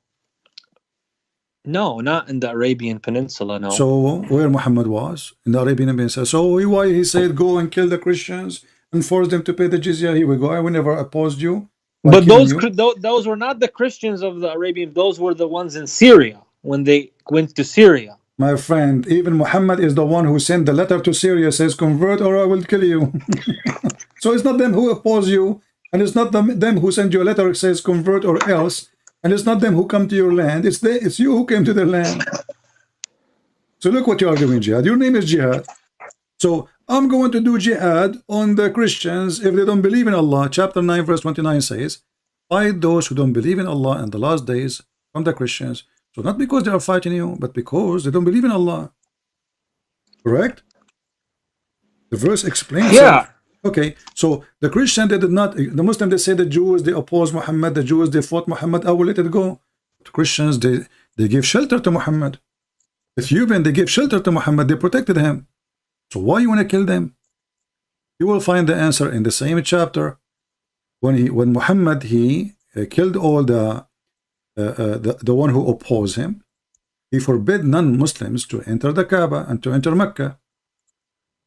S4: no, not in the Arabian Peninsula, no.
S2: So where Muhammad was in the Arabian Peninsula. So why he said go and kill the Christians and force them to pay the jizya? Here we go. I will never opposed you.
S4: But those were not the Christians of the Arabian. Those were the ones in Syria when they went to Syria.
S2: My friend, even Muhammad is the one who sent the letter to Syria, says convert or I will kill you. So it's not them who oppose you, and it's not them who send you a letter says convert or else, and it's not them who come to your land. It's you who came to their land. So look what you are doing, Jihad. Your name is Jihad. So I'm going to do jihad on the Christians if they don't believe in Allah. Chapter 9 verse 29 says, fight those who don't believe in Allah in the last days from the Christians. So not because they are fighting you, but because they don't believe in Allah. Correct? The verse explains.
S4: Yeah.
S2: Okay, so the Christian, they did not, the Muslim, they say the Jews, they oppose Muhammad, the Jews, they fought Muhammad, I will let it go. The Christians, they give shelter to Muhammad. Ethiopian, they give shelter to Muhammad, they protected him. So why you want to kill them? You will find the answer in the same chapter. When Muhammad, he killed all the one who opposed him, he forbid non-Muslims to enter the Kaaba and to enter Mecca.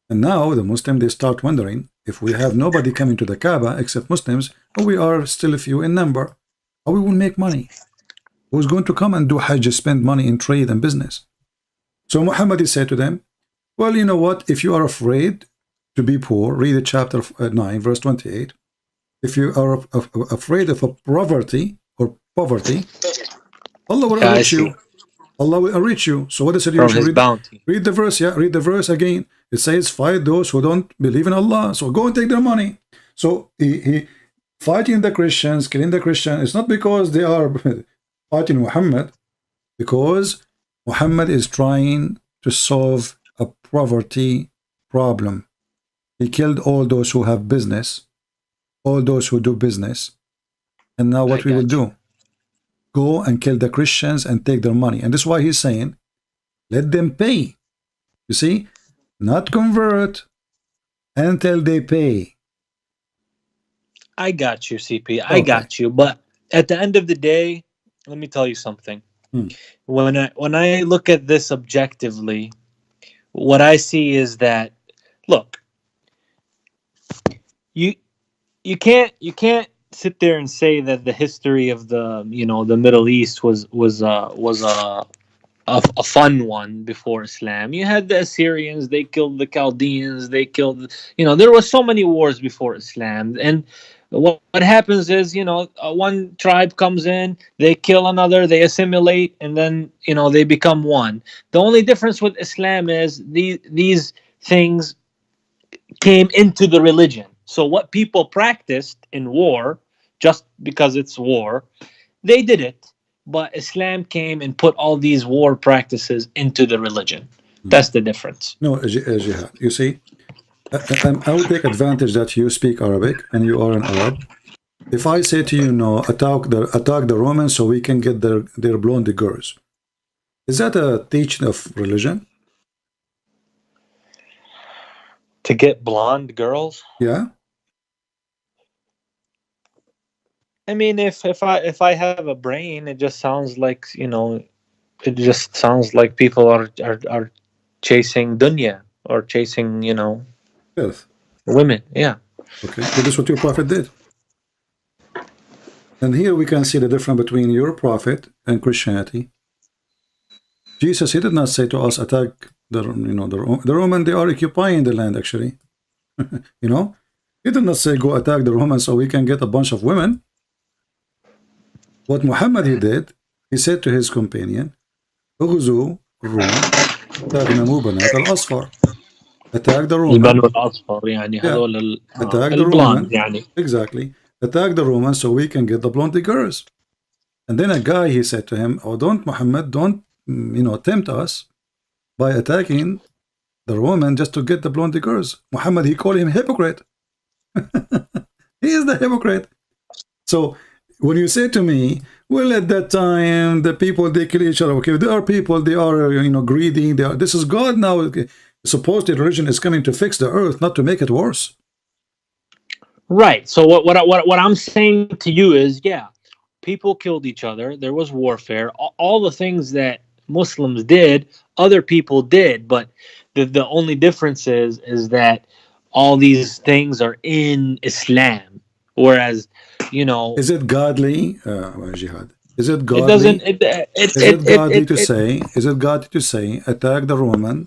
S2: And now the Muslims, they start wondering, if we have nobody coming to the Kaaba except Muslims, or we are still a few in number, how we will make money? who's going to come and do Hajj, spend money in trade and business. So Muhammad said to them, well, you know what? If you are afraid to be poor, read chapter 9, verse 28. If you are afraid of poverty, Allah will enrich you. Allah will enrich you. So what is it?
S4: From His bounty.
S2: Read the verse, yeah. Read the verse again. It says, fight those who don't believe in Allah. So go and take their money. So he fighting the Christians, killing the Christians. It's not because they are fighting Muhammad, because Muhammad is trying to solve a poverty problem. He killed all those who have business, all those who do business. And now what we will do? Go and kill the Christians and take their money. And this is why he's saying, let them pay. You see, not convert until they pay.
S4: I got you, CP. I got you. But at the end of the day, let me tell you something. When I look at this objectively, what I see is that, look, you can't sit there and say that the history of the Middle East was a fun one before Islam. You had the Assyrians, they killed the Chaldeans, they killed, there were so many wars before Islam. And what happens is, one tribe comes in, they kill another, they assimilate, and then, they become one. The only difference with Islam is these things came into the religion. So what people practiced in war, just because it's war, they did it. But Islam came and put all these war practices into the religion. That's the difference.
S2: No, Jihad. You see, I will take advantage that you speak Arabic and you are an Arab. If I say to you, no, attack the Romans so we can get their blonde girls, is that a teaching of religion?
S4: To get blonde girls?
S2: Yeah.
S4: I mean, if I have a brain, it just sounds like it just sounds like people are chasing dunya or chasing
S2: Yes.
S4: women. Yeah.
S2: Okay. But this is what your prophet did. And here we can see the difference between your prophet and Christianity. Jesus, he did not say to us, attack the Roman. They are occupying the land actually. He did not say go attack the Romans so we can get a bunch of women. What Muhammad he did, he said to his companion, اغزوا الروم تغنموا بنات الأصفر. Attack the Roman. Attack the Roman. Exactly. Attack the Romans so we can get the blonde girls. And then a guy, he said to him, oh, don't Muhammad, don't tempt us by attacking the Roman just to get the blonde girls. Muhammad, he called him hypocrite. He is the hypocrite. So when you say to me, well, at that time, the people, they kill each other. Okay, there are people, they are, greedy. This is God now. Supposedly religion is coming to fix the earth, not to make it worse.
S4: Right. So what I'm saying to you is, yeah, people killed each other. There was warfare. All the things that Muslims did, other people did. But the only difference is that all these things are in Islam. Whereas,
S2: is it godly, Jihad? Is it godly?
S4: It doesn't.
S2: Is it godly to say? Is it godly to say attack the Roman,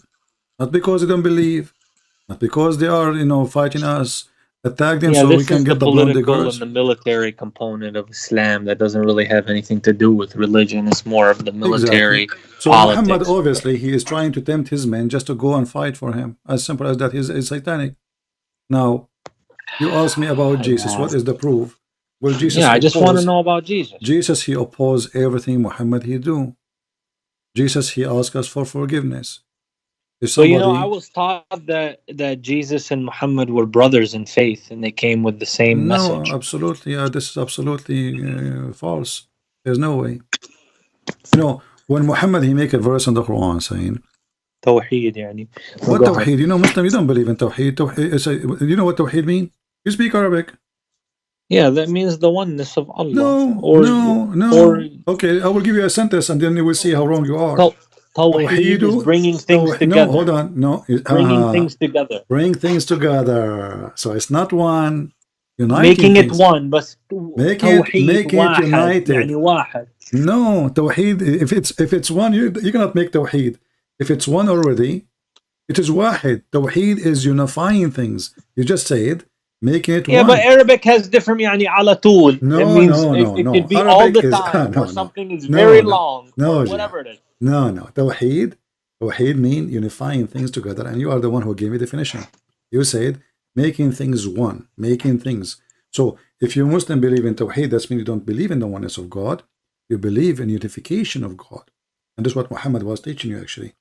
S2: not because they don't believe, not because they are fighting us? Attack them so we can get the blonde girls.
S4: Political and the military component of Islam that doesn't really have anything to do with religion. It's more of the military.
S2: Exactly. So
S4: politics.
S2: Muhammad, obviously, he is trying to tempt his men just to go and fight for him. As simple as that. He's satanic. Now, you asked me about Jesus. What is the proof? Well, Jesus.
S4: Yeah, I just want to know about Jesus.
S2: Jesus, he opposed everything Muhammad he do. Jesus, he asked us for forgiveness.
S4: So I was taught that Jesus and Muhammad were brothers in faith, and they came with the same message.
S2: No, absolutely. This is absolutely false. There's no way. When Muhammad he make a verse in the Quran saying,
S4: Tawheed, yani.
S2: What Tawheed? Muslim, you don't believe in Tawheed. You know what Tawheed mean? You speak Arabic.
S4: Yeah, that means the oneness of Allah.
S2: No. Okay, I will give you a sentence and then you will see how wrong you are.
S4: Tawheed is bringing things together.
S2: No, hold on. No.
S4: Bringing things together.
S2: Bring things together. So it's not one. Uniting
S4: making it
S2: things.
S4: one بس
S2: Make it
S4: واحد
S2: united.
S4: يعني واحد.
S2: No, Tawheed, if it's one, you cannot make Tawheed. If it's one already, it is Wahid. Tawheed is unifying things. You just said, making it
S4: Yeah, but
S2: one.
S4: Arabic has different يعني على طول. It
S2: No,
S4: means
S2: no, no,
S4: it can
S2: no.
S4: be all
S2: Arabic
S4: the
S2: is,
S4: time,
S2: no,
S4: or
S2: no.
S4: something is
S2: No,
S4: very
S2: no.
S4: long,
S2: No,
S4: or
S2: Jihad.
S4: whatever it is.
S2: No, no. Tawheed mean unifying things together, and you are the one who gave me definition. You said making things one, making things. So if you Muslim believe in Tawheed, that means you don't believe in the oneness of God. You believe in unification of God. And this is what Muhammad was teaching you actually.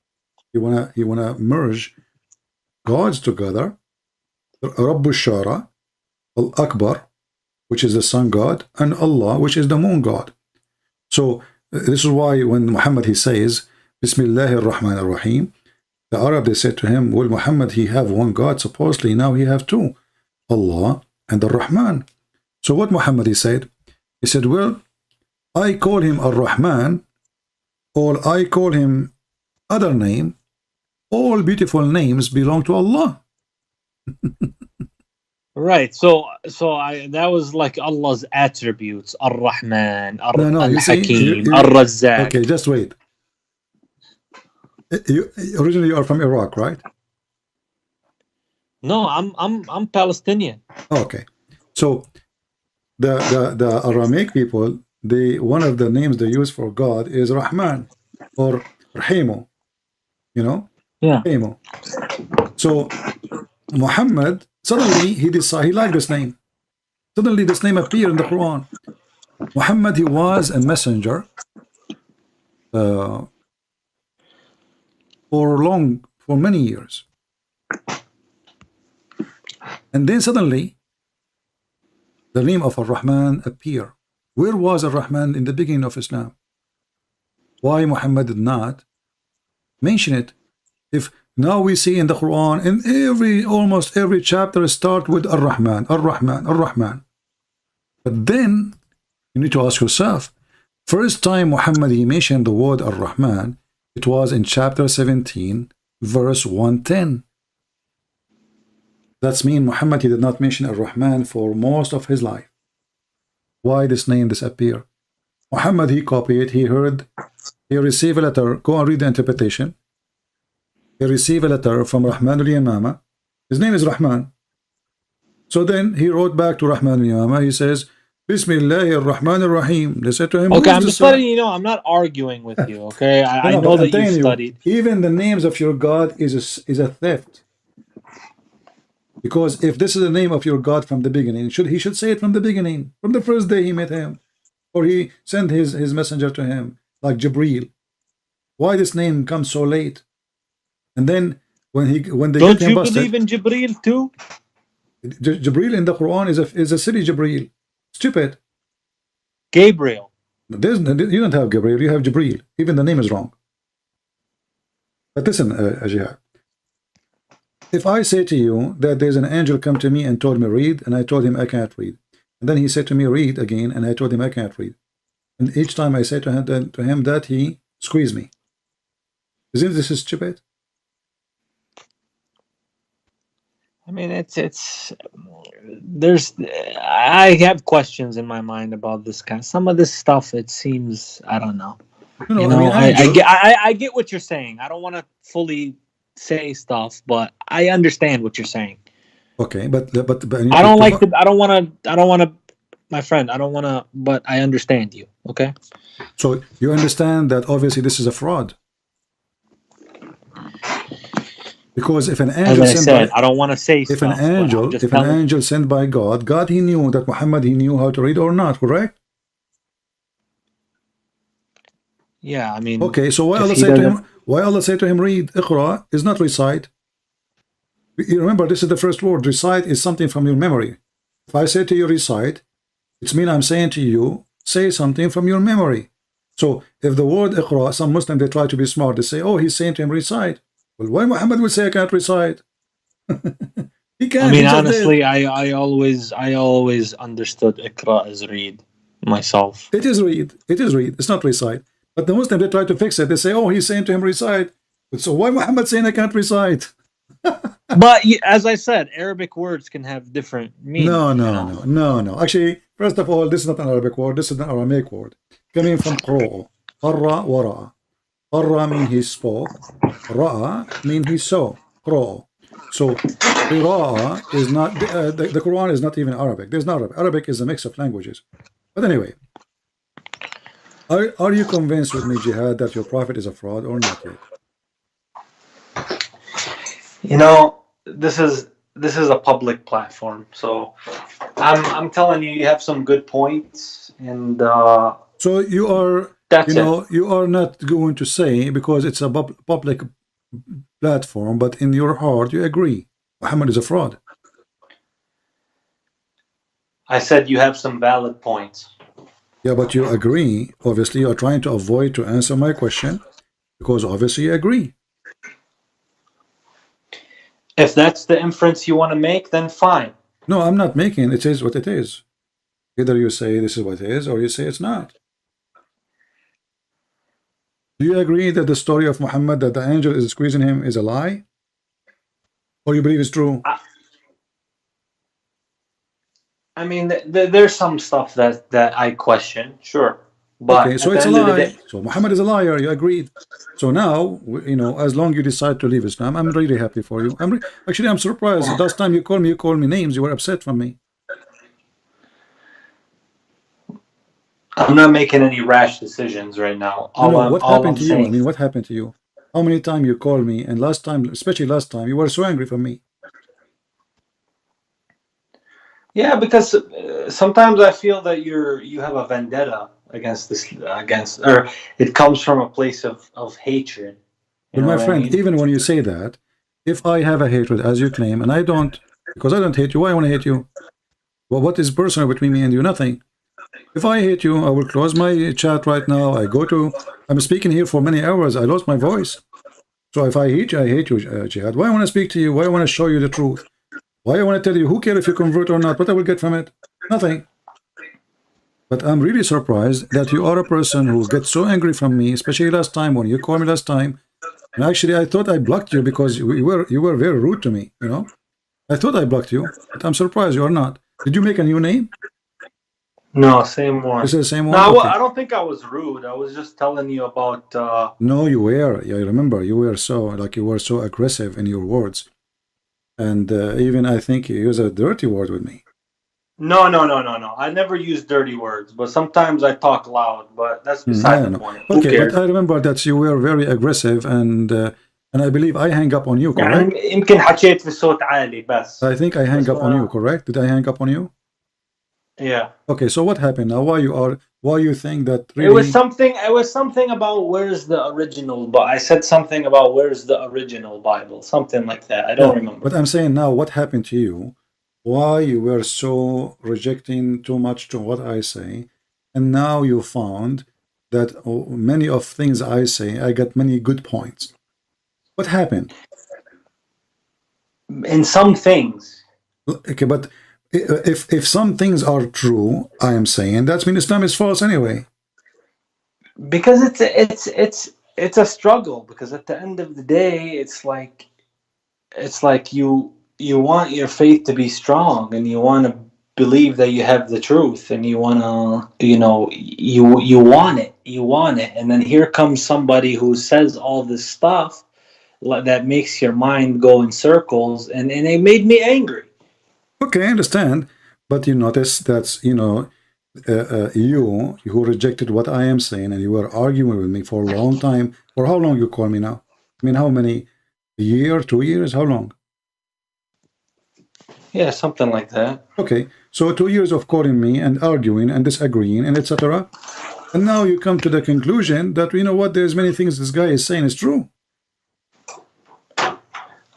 S2: You wanna merge gods together. Rabbu Shara, Al-Akbar, which is the sun god, and Allah, which is the moon god. So this is why when Muhammad he says, Bismillahir Rahmanir Rahim, the Arab they said to him, well, Muhammad he have one God, supposedly now he have two, Allah and Ar-Rahman. So what Muhammad he said? He said, well, I call him Ar-Rahman, or I call him other name. All beautiful names belong to Allah.
S4: Right. So that was like Allah's attributes: Ar-Rahman,
S2: No, you see,
S4: Al-Hakim, Ar-Razzaq.
S2: okay, just wait. Originally you are from Iraq, right?
S4: No, I'm Palestinian.
S2: Okay, so the Aramaic people, one of the names they use for God is Rahman or Rahimu, you know?
S4: Yeah.
S2: Rahimu. So Muhammad, suddenly he decided he liked this name. Suddenly this name appeared in the Quran. Muhammad, he was a messenger for many years. And then suddenly the name of Ar-Rahman appeared. Where was Ar-Rahman in the beginning of Islam? Why Muhammad did not mention it? If now we see in the Quran, in almost every chapter start with Ar-Rahman, Ar-Rahman, Ar-Rahman. But then you need to ask yourself, first time Muhammad he mentioned the word Ar-Rahman, it was in chapter 17, verse 110. That's mean Muhammad he did not mention Ar-Rahman for most of his life. Why this name disappear? Muhammad he copied, he heard, he received a letter. Go and read the interpretation. He received a letter from Rahman al-Yamama. His name is Rahman. So then he wrote back to Rahman al-Yamama. He says, Bismillahir Rahmanir Rahim. They said to him,
S4: okay, I'm just letting you know, I'm not arguing with you, okay? I know that you studied.
S2: Even the names of your God is a theft. Because if this is the name of your God from the beginning, he should say it from the beginning, from the first day he met him, or he sent his messenger to him, like Jibreel. Why this name comes so late? And then when they
S4: don't
S2: get him
S4: you
S2: busted,
S4: believe in Jibreel too?
S2: Jibreel in the Quran is a silly Jibreel. Stupid.
S4: Gabriel.
S2: You don't have Gabriel, you have Jibreel. Even the name is wrong. But listen, Jihad. If I say to you that there's an angel come to me and told me read, and I told him I can't read, and then he said to me read again, and I told him I can't read, and each time I say to him that he squeezed me, isn't this stupid?
S4: I mean, I have questions in my mind about this kind. Some of this stuff, it seems, I don't know.
S2: No, you know,
S4: I get what you're saying. I don't want to fully say stuff, but I understand what you're saying.
S2: Okay, but
S4: I don't like to. I don't want to. My friend, I don't want to. But I understand you. Okay.
S2: So you understand that obviously this is a fraud. Because if an angel
S4: I don't want to say
S2: if
S4: stuff,
S2: an angel sent by God he knew that Muhammad he knew how to read or not, correct?
S4: Yeah, I mean.
S2: Okay, so why Allah say to him read? Iqra is not recite. You remember this is the first word. Recite is something from your memory. If I say to you recite, it means I'm saying to you say something from your memory. So if the word Iqra, some Muslims they try to be smart, they say, oh, he's saying to him recite. Well, why Muhammad would say I can't recite? He can't.
S4: I mean, honestly, I always understood Iqra as read myself.
S2: It is read. It is read. It's not recite. But the Muslims they try to fix it. They say, oh, he's saying to him recite. So why Muhammad saying I can't recite?
S4: But as I said, Arabic words can have different meanings.
S2: No,
S4: You
S2: no,
S4: know.
S2: no, no, no. Actually, first of all, this is not an Arabic word. This is an Aramaic word coming from qro'o. Qarra wa ra'a. Qarra mean he spoke. Ra'a mean he saw. Qro'o. So, qira'a is not, the Quran is not even Arabic. There's not Arabic. Arabic is a mix of languages. But anyway, are you convinced with me, Jihad, that your prophet is a fraud or not yet?
S4: You know, this is a public platform, so I'm telling you, you have some good points, and
S2: So you are,
S4: that's
S2: you
S4: it.
S2: know, you are not going to say because it's a public platform, but in your heart you agree Muhammad is a fraud.
S4: I said you have some valid points.
S2: Yeah, but you agree. Obviously, you are trying to avoid to answer my question because obviously you agree.
S4: If that's the inference you want to make, then fine.
S2: No, I'm not making it is what it is. Either you say this is what it is or you say it's not. Do you agree that the story of Muhammad that the angel is squeezing him is a lie? Or you believe it's true?
S4: I mean, there's some stuff that I question, sure, but
S2: Okay, so
S4: at the
S2: it's a
S4: end of the
S2: lie.
S4: day,
S2: So Muhammad is a liar. You agreed. So now, you know, as long you decide to leave Islam, I'm really happy for you. Actually, I'm surprised. Last time you called me names. You were upset from me.
S4: I'm not making any rash decisions right now.
S2: No, no. What
S4: All
S2: happened
S4: I'm
S2: to you? I
S4: saying,
S2: mean, what happened to you? How many times you called me? And last time, especially last time, you were so angry for me.
S4: yeah, because sometimes I feel that you have a vendetta against this, against, or it comes from a place of hatred. You
S2: But
S4: know
S2: my
S4: what I
S2: friend,
S4: mean?
S2: even when you say that, if I have a hatred as you claim, and I don't, because I don't hate you, why I want to hate you? Well, what is personal between me and you? Nothing. If I hate you, I will close my chat right now. I'm speaking here for many hours. I lost my voice. So if I hate you, Jihad. Why I want to speak to you? Why I want to show you the truth? Why I want to tell you, who cares if you convert or not? What I will get from it? Nothing. But I'm really surprised that you are a person who gets so angry from me, especially last time when you called me last time. And actually, I thought I blocked you because you were very rude to me, you know? I thought I blocked you, but I'm surprised you are not. Did you make a new name?
S4: No, same one.
S2: This is the same
S4: No,
S2: one? Okay.
S4: I don't think I was rude. I was just telling you about.
S2: No, you were. Yeah, I remember. You were so aggressive in your words. And even I think you use a dirty word with me.
S4: No, no, no, no, no. I never use dirty words, but sometimes I talk loud. But that's
S2: I
S4: beside the
S2: don't know.
S4: point. Who
S2: Okay, but
S4: cares?
S2: I remember that you were very aggressive and I believe I hang up on you, correct?
S4: يعني يمكن حكيت بصوت عالي بس.
S2: I think I hang
S4: بس
S2: up on you,
S4: ما.
S2: correct? Did I hang up on you?
S4: Yeah.
S2: Okay, so what happened now? Why you think that
S4: It was
S2: really?
S4: something. It was something about where's the original. But I said something about where's the original Bible, something like that. I don't
S2: Yeah,
S4: remember.
S2: but I'm saying now what happened to you? Why you were so rejecting too much to what I say, and now you found that many of things I say, I got many good points. What happened?
S4: In some things,
S2: Okay, but if some things are true, I am saying that means Islam is false anyway.
S4: because it's a struggle. Because at the end of the day, it's like you want your faith to be strong, and you want to believe that you have the truth, and you want to, you want it, and then here comes somebody who says all this stuff that makes your mind go in circles, and it made me angry.
S2: Okay, I understand, but you notice that's you who rejected what I am saying, and you were arguing with me for a long time. For how long you call me now? I mean, how many? A year, 2 years? How long?
S4: Yeah, something like that.
S2: Okay, so 2 years of calling me and arguing and disagreeing and etc. And now you come to the conclusion that you know what? There's many things this guy is saying is true.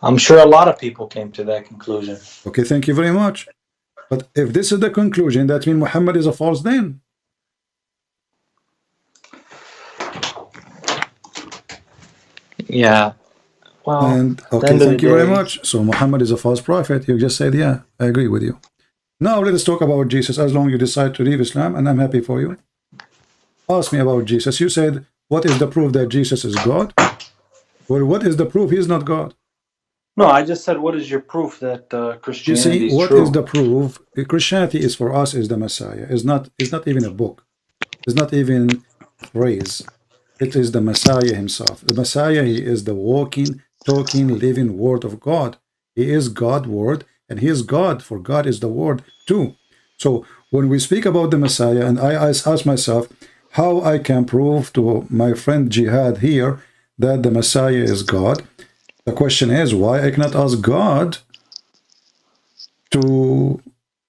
S4: I'm sure a lot of people came to that conclusion.
S2: Okay, thank you very much. But if this is the conclusion, that means Muhammad is a false then.
S4: Yeah. Well,
S2: And
S4: at the
S2: okay,
S4: end of the
S2: thank you very
S4: day,
S2: much. So Muhammad is a false prophet. You just said, yeah, I agree with you. Now let us talk about Jesus, as long as you decide to leave Islam, and I'm happy for you. Ask me about Jesus. You said, what is the proof that Jesus is God? Well, what is the proof he's not God?
S4: No, I just said, what is your proof that
S2: You
S4: Christianity
S2: see,
S4: is
S2: what
S4: true?
S2: is the proof? Christianity is for us is the Messiah. It's not even a book. It's not even a phrase. It is the Messiah himself. The Messiah, he is the walking, talking, living word of God. He is God word, and he is God, for God is the word too. So when we speak about the Messiah, and I ask myself how I can prove to my friend Jihad here that the Messiah is God, the question is why I cannot ask God to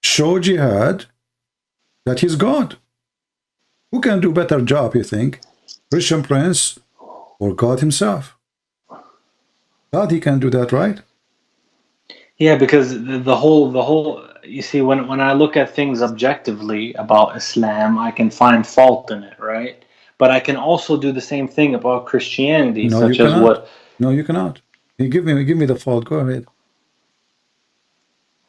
S2: show Jihad that he's God. Who can do better job, you think? Christian Prince or God himself? God, he can do that, right?
S4: Yeah, because the whole you see, when I look at things objectively about Islam, I can find fault in it, right? But I can also do the same thing about Christianity,
S2: No, you
S4: such as
S2: cannot.
S4: what.
S2: No, you cannot. You give me the fault. Go ahead.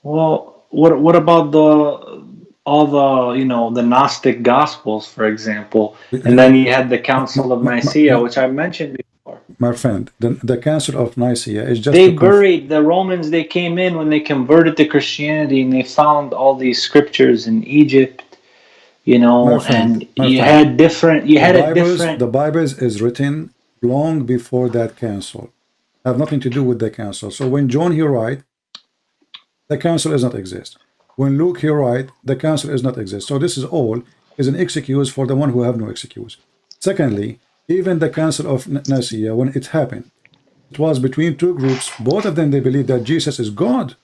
S4: Well, what about the all the the Gnostic Gospels, for example, and then you had the Council of Nicaea, which I mentioned before.
S2: My friend, the Council of Nicaea is just
S4: They
S2: to conf.
S4: buried the Romans. They came in when they converted to Christianity, and they found all these scriptures in Egypt, and
S2: My
S4: you
S2: friend,
S4: had different. You had a different.
S2: The Bibles is written long before that council. Have nothing to do with the council. So when John here write, the council does not exist. When Luke here write, the council does not exist. So this is all is an excuse for the one who have no excuse. Secondly, even the council of Nicaea, when it happened, it was between two groups. Both of them, they believe that Jesus is God.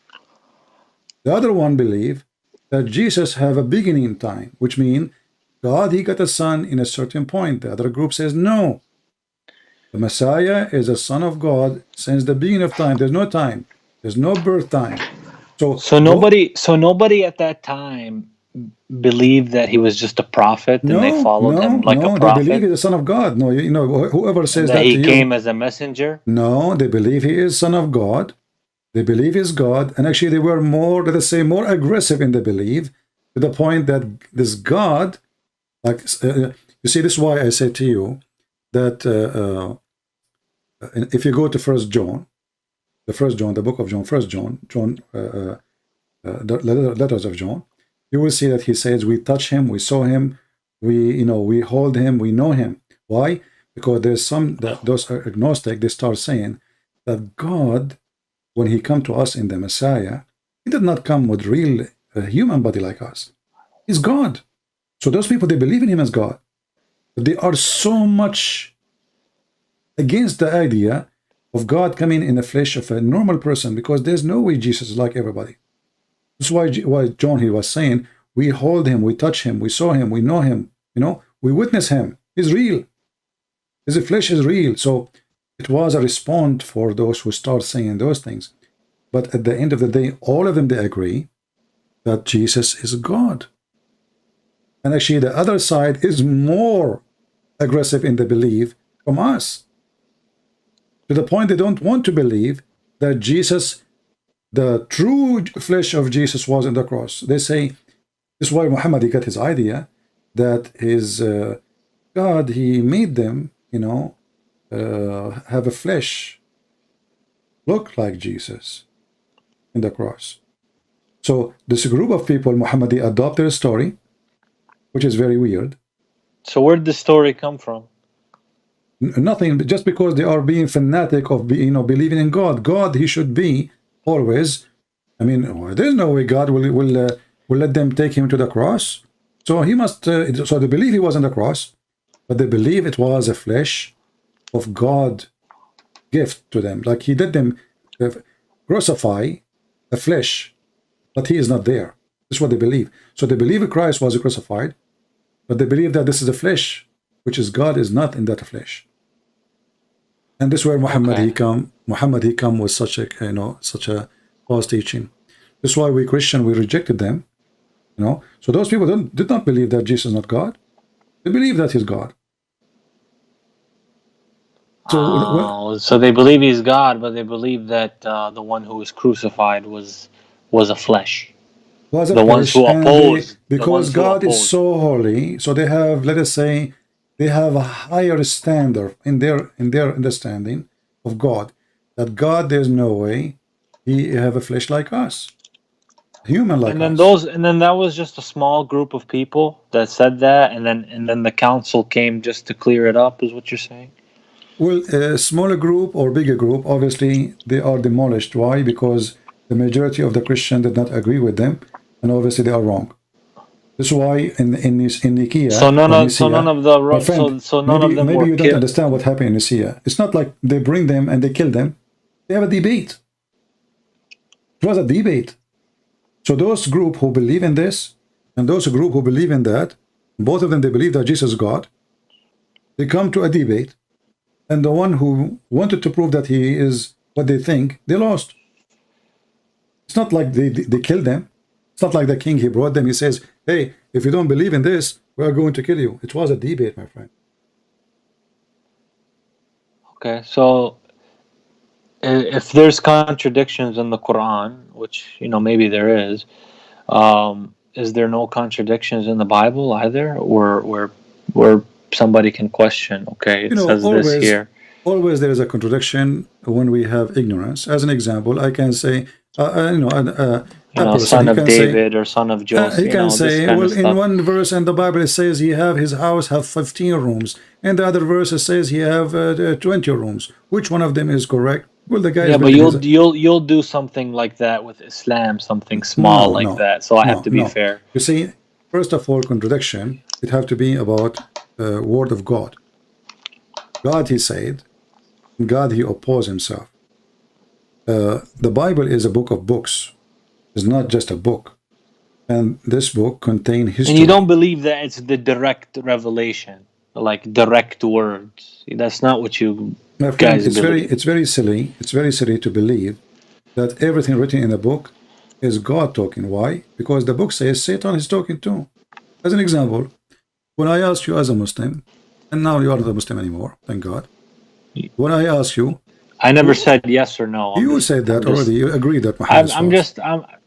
S2: The other one believe that Jesus have a beginning in time, which means God, he got a son in a certain point. The other group says no. The Messiah is a son of God since the beginning of time. There's no time. There's no birth time. So
S4: So nobody at that time believed that he was just a prophet, and they followed him like a
S2: no. They believe
S4: prophet,
S2: he's the son of God. No, whoever
S4: and
S2: says
S4: that
S2: that
S4: he
S2: to you,
S4: came as a messenger.
S2: no, they believe he is son of God. They believe he's God, and actually they were more, let us say, more aggressive in the belief to the point that this God, like you see, this is why I say to you that if you go to First John, the book of John, the letters of John, you will see that he says we touch him, we saw him, we hold him, we know him. Why? Because there's some that those are agnostic. They start saying that God, when he come to us in the Messiah, he did not come with real human body like us. He's God. So those people, they believe in him as God, but they are so much against the idea of God coming in the flesh of a normal person, because there's no way Jesus is like everybody. That's why John he was saying, we hold him, we touch him, we saw him, we know him, we witness him. He's real. His flesh is real. So it was a response for those who start saying those things. But at the end of the day, all of them, they agree that Jesus is God. And actually, the other side is more aggressive in the belief from us, to the point they don't want to believe that Jesus, the true flesh of Jesus, was on the cross. They say, this is why Muhammad, he got his idea that his God, he made them, have a flesh, look like Jesus in the cross. So this group of people, Muhammad, they adopt their story, which is very weird.
S4: So where did the story come from?
S2: Nothing, just because they are being fanatic of believing in God. God, he should be always. I mean, there's no way God will let them take him to the cross. So he must. So they believe he was on the cross, but they believe it was a flesh of God gift to them. Like he did them crucify a flesh, but he is not there. This is what they believe. So they believe Christ was crucified, but they believe that this is a flesh, which is God is not in that flesh. And this is where Muhammad
S4: Okay.
S2: he come with such a false teaching. This is why we Christian, we rejected them. So those people did not believe that Jesus is not God. They believe that he's God. So
S4: So they believe he's God, but they believe that the one who was crucified was a flesh.
S2: was a
S4: The ones
S2: flesh,
S4: who
S2: and they,
S4: opposed, the
S2: because
S4: ones who
S2: God is
S4: opposed.
S2: so holy, so they have, let us say, they have a higher standard in their understanding of God. That God, there's no way He have a flesh like us, human like
S4: And then
S2: us.
S4: that was just a small group of people that said that, and then the council came just to clear it up, is what you're saying?
S2: Well, a smaller group or bigger group, obviously they are demolished. Why? Because the majority of the Christian did not agree with them, and obviously they are wrong. This is why in
S4: So
S2: Nicaea
S4: none
S2: or
S4: of
S2: Nicaea, my friend,
S4: none of them
S2: maybe
S4: were
S2: you don't
S4: killed.
S2: understand what happened in Nicaea. It's not like they bring them and they kill them. They have a debate. It was a debate. So those group who believe in this and those group who believe in that, both of them they believe that Jesus is God. They come to a debate, and the one who wanted to prove that he is what they think, they lost. It's not like they killed them. It's not like the king, he brought them, he says, hey, if you don't believe in this, we are going to kill you. It was a debate, my friend.
S4: Okay, so if there's contradictions in the Quran, which maybe there is there no contradictions in the Bible either, or where somebody can question? Okay,
S2: You
S4: it
S2: know,
S4: says this
S2: always,
S4: here.
S2: always there is a contradiction when we have ignorance. As an example, I can say, a person,
S4: Son
S2: he
S4: of
S2: can say,
S4: David or son of Joseph. This kind of
S2: well, in
S4: stuff.
S2: one verse in the Bible it says he have his house have 15 rooms, and the other verse it says he have 20 rooms. Which one of them is correct? Well, the guy is
S4: Yeah, but
S2: building his.
S4: you'll do something like that with Islam, something small
S2: No,
S4: like
S2: no,
S4: that. So I have
S2: no,
S4: to be
S2: no.
S4: fair.
S2: You see, first of all, contradiction, it have to be about word of God. God, he said, God, he opposed himself. The Bible is a book of books. It's not just a book. And this book contain
S4: And you don't
S2: history.
S4: believe that it's the direct revelation, like direct words. That's not what you
S2: My friend,
S4: guys believe.
S2: it's very silly. It's very silly to believe that everything written in a book is God talking. Why? Because the book says Satan is talking too. As an example, when I ask you as a Muslim, and now you are not a Muslim anymore, thank God. When I ask you,
S4: I never said yes or no.
S2: you said that already. You agree that Muhammad is
S4: I'm
S2: false.
S4: just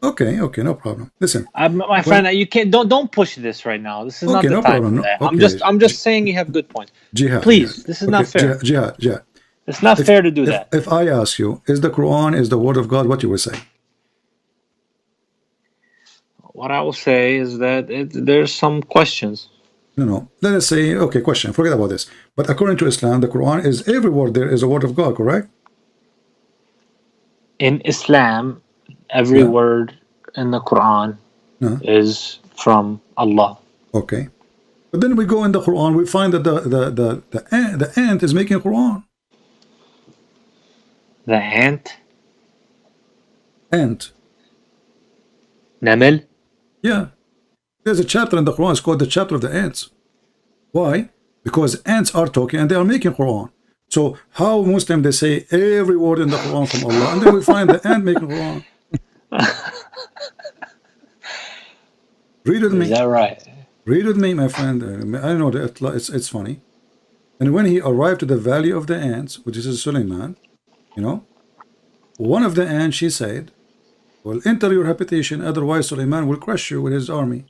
S2: Okay, okay, no problem. Listen,
S4: my
S2: when
S4: friend. You can't don't push this right now. This is
S2: okay,
S4: not the
S2: no
S4: time
S2: problem.
S4: for
S2: No,
S4: that.
S2: okay,
S4: I'm just saying you have good points.
S2: jihad, jihad.
S4: Please, this is
S2: Okay,
S4: not fair.
S2: jihad.
S4: It's not
S2: If
S4: fair to do that.
S2: if I ask you, is the Quran is the word of God? What you will say?
S4: What I will say is that there's some questions.
S2: No. Let us say, okay, question. Forget about this. But according to Islam, the Quran is every word there is a word of God, correct?
S4: In Islam, every
S2: Yeah.
S4: word in the Quran
S2: No.
S4: is from Allah.
S2: Okay. But then we go in the Quran, we find that the ant is making Quran.
S4: The ant,
S2: Ant.
S4: Namel.
S2: Yeah. There's a chapter in the Quran, it's called the chapter of the ants. Why? Because ants are talking and they are making Quran. So how Muslim they say every word in the Quran from Allah, and then we find the ant making Quran. Read with
S4: Is
S2: me.
S4: that right?
S2: Read with me, my friend. I know that it's funny. And when he arrived to the valley of the ants, which is Suleiman, one of the ants, she said, well, enter your habitation, otherwise Suleiman will crush you with his army.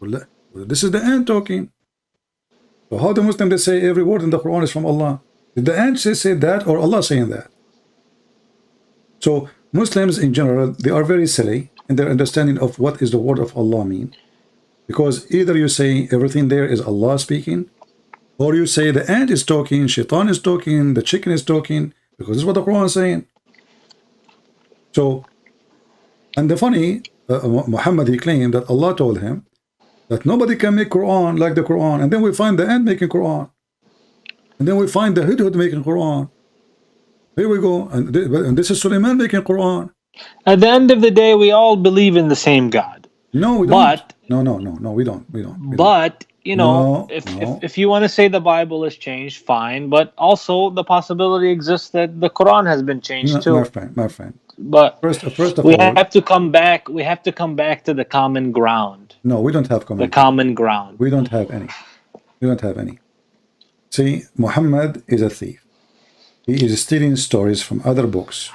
S2: Well, this is the ant talking. So how the Muslim they say every word in the Quran is from Allah? Did the ant say that or Allah saying that? So Muslims in general, they are very silly in their understanding of what is the word of Allah mean. Because either you say everything there is Allah speaking, or you say the ant is talking, shaitan is talking, the chicken is talking, because this is what the Quran is saying. So, and the funny, Muhammad, he claimed that Allah told him that nobody can make Quran like the Quran. And then we find the ant making Quran. And then we find the hudhud making Quran. Here we go. And this is Suleiman making Quran.
S4: At the end of the day, we all believe in the same God.
S2: No, we don't.
S4: But
S2: No, we don't. We don't.
S4: but
S2: No,
S4: if you want to say the Bible is changed, fine. But also the possibility exists that the Quran has been changed
S2: no,
S4: too.
S2: my friend.
S4: But
S2: First of
S4: we
S2: all,
S4: have to come back. We have to come back to the common ground.
S2: no, we don't have
S4: The
S2: common ground.
S4: common ground.
S2: We don't have any. We don't have any. See, Muhammad is a thief. He is stealing stories from other books,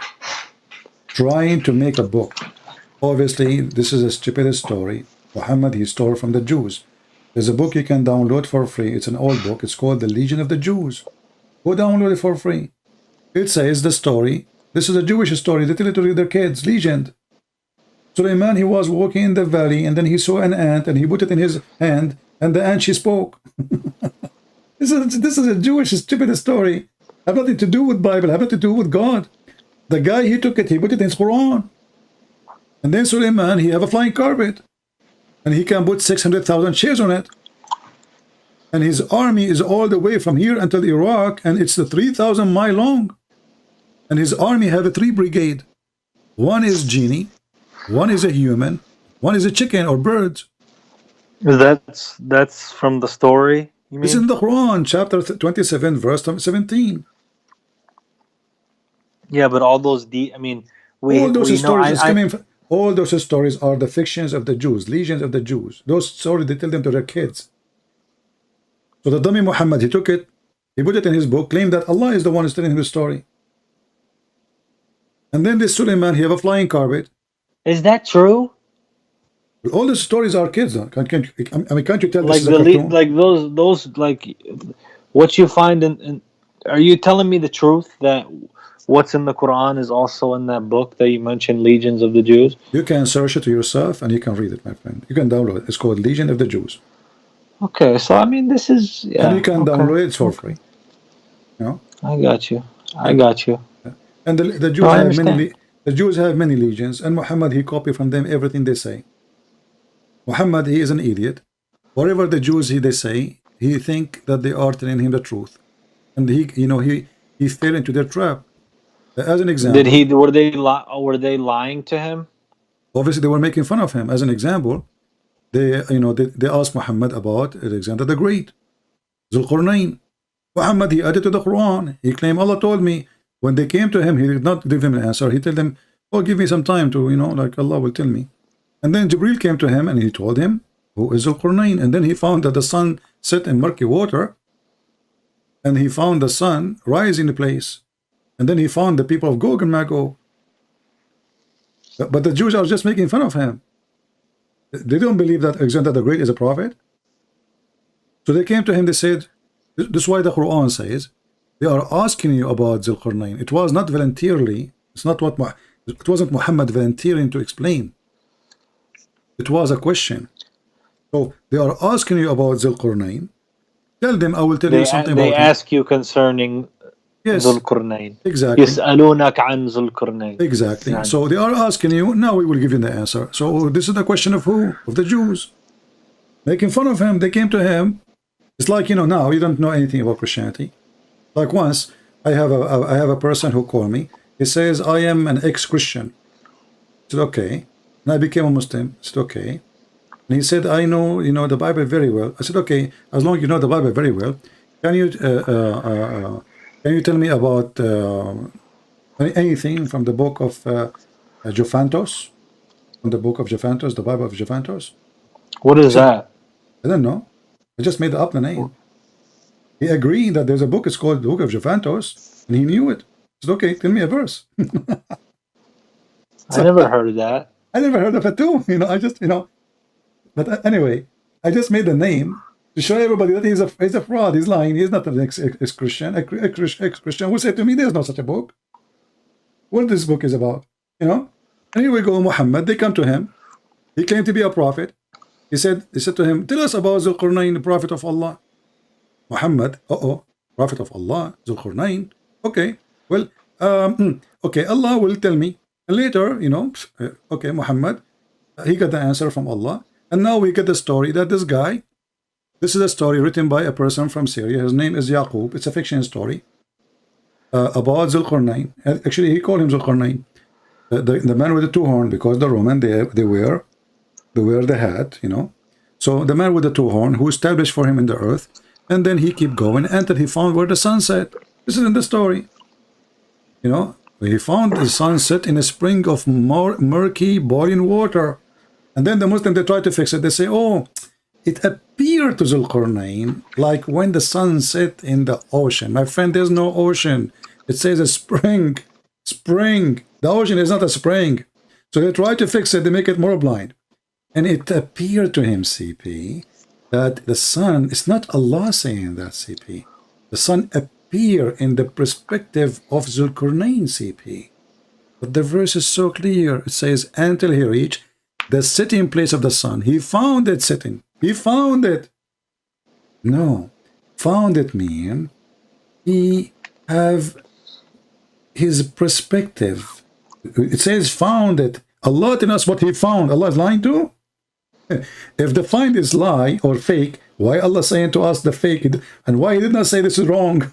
S2: trying to make a book. Obviously, this is a stupid story. Muhammad, he stole from the Jews. There's a book you can download for free. It's an old book. It's called The Legion of the Jews. Go download it for free. It says the story This is a Jewish story. They tell it to their kids, legend. Suleiman, he was walking in the valley, and then he saw an ant, and he put it in his hand, and the ant, she spoke. This is a Jewish stupid story. Have nothing to do with Bible, have nothing to do with God. The guy, he took it, he put it in his Quran. And then Suleiman, he have a flying carpet. And he can put 600,000 shares on it. And his army is all the way from here until Iraq, and it's 3,000 mile long. And his army have a 3 brigade. One is genie, one is a human, one is a chicken or bird.
S4: That's from the story, you
S2: It's
S4: mean?
S2: in the Quran, chapter 27, verse 17.
S4: Yeah, but all those
S2: All those stories is coming from, all those stories are the fictions of the Jews, legions of the Jews. Those stories, they tell them to their kids. So the dummy Muhammad, he took it, he put it in his book, claimed that Allah is the one who's telling him the story. And then this Suleiman, he have a flying carpet.
S4: Is that true?
S2: All the stories are kids. Can't you tell
S4: Like
S2: this is a cartoon?
S4: like those like what you find in are you telling me the truth that what's in the Quran is also in that book that you mentioned, Legions of the Jews?
S2: You can search it to yourself and you can read it, my friend. You can download it. It's called Legion of the Jews.
S4: Okay, so I mean this is
S2: And you can download it, it's for free. You know?
S4: I got you. I got you.
S2: And the Jews
S4: I
S2: have
S4: understand.
S2: the Jews have many legions, and Muhammad, he copied from them everything they say. Muhammad, he is an idiot. Whatever the Jews they say, he think that they are telling him the truth, and he fell into their trap. As an example,
S4: Were they lying to him?
S2: obviously they were making fun of him. As an example, they asked Muhammad about Alexander the Great, Zulqarnain. Muhammad, he added to the Quran. He claimed Allah told me. When they came to him, he did not give them an answer. He told them, "Oh, give me some time to, like Allah will tell me." And then Jibril came to him and he told him, "Who is Zulqarnain?" And then he found that the sun set in murky water, and he found the sun rise in place, and then he found the people of Gog and Magog. But the Jews are just making fun of him. They don't believe that Alexander the Great is a prophet. So they came to him. They said, "This is why the Quran says." They are asking you about Zulqarnain. It was not voluntarily. It wasn't Muhammad volunteering to explain. It was a question. So they are asking you about Zulqarnain. Tell them, I will tell you something about
S4: They
S2: him.
S4: ask you concerning
S2: Yes,
S4: Zulqarnain.
S2: exactly.
S4: يسألونك عن Zulqarnain.
S2: Exactly. So they are asking you. Now we will give you the answer. So this is the question of who? Of the Jews. Making fun of him. They came to him. It's like, now you don't know anything about Christianity. Like once, I have a person who called me. He says, I am an ex-Christian. I said, okay. And I became a Muslim. I said, okay. And he said, I know, the Bible very well. I said, okay, as long as you know the Bible very well, can you tell me about anything from the book of Jophantos? From the book of Jophantos, the Bible of Jophantos?
S4: What is that?
S2: I don't know. I just made up the name. He agreed that there's a book, it's called the Book of Jophantos, and he knew it. I said, okay, tell me a verse.
S4: I never heard of that.
S2: I never heard of it too. I just, But anyway, I just made the name to show everybody that he's a fraud. He's lying. He's not an ex-Christian. Ex-Christian will say to me, there's no such a book. What this book is about, And here we go, Muhammad. They come to him. He claimed to be a prophet. He said to him, tell us about Zulqarnain, the prophet of Allah. Muhammad, prophet of Allah, Zulqarnain. Okay, well, okay, Allah will tell me. And later, okay, Muhammad, he got the answer from Allah. And now we get the story that this guy, this is a story written by a person from Syria. His name is Yaqub. It's a fiction story about Zulqarnain. Actually, he called him Zulqarnain, the man with the 2 horns, because the Roman, they wear the hat, So the man with the 2 horns who established for him in the earth. And then he kept going until he found where the sun set. This is in the story. He found the sun set in a spring of murky boiling water. And then the Muslims, they try to fix it. They say, oh, it appeared to Zulqarnain like when the sun set in the ocean. My friend, there's no ocean. It says a spring. Spring. The ocean is not a spring. So they try to fix it. They make it more blind. And it appeared to him, CP, that the sun, it's not Allah saying that, CP. The sun appear in the perspective of Zulqarnain, CP. But the verse is so clear. It says, until he reached the sitting place of the sun. He found it sitting. He found it. No. Found it mean he have his perspective. It says found it. Allah telling us what he found. Allah is lying too? If the find is lie or fake, why Allah saying to us the fake? And why he did not say this is wrong?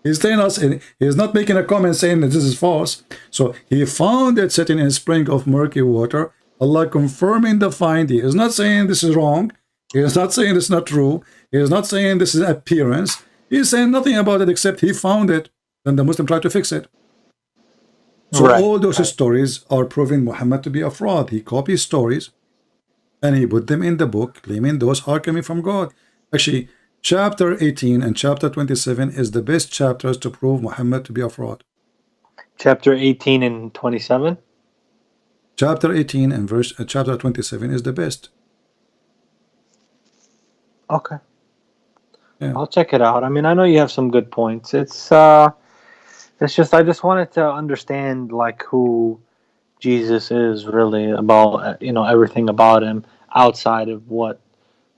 S2: He's telling us, he's not making a comment saying that this is false. So he found it sitting in a spring of murky water. Allah confirming the find. He is not saying this is wrong. He is not saying this is not true. He is not saying this is appearance. He is saying nothing about it except he found it. Then the Muslim tried to fix it. So all those stories are proving Muhammad to be a fraud. He copies stories and he put them in the book, claiming those are coming from God. Actually, chapter 18 and chapter 27 is the best chapters to prove Muhammad to be a fraud.
S4: Chapter 18 and 27?
S2: Chapter 18 and chapter 27 is the best.
S4: Okay.
S2: Yeah.
S4: I'll check it out. I mean, I know you have some good points. It's just I just wanted to understand like who Jesus is really about, everything about him outside of what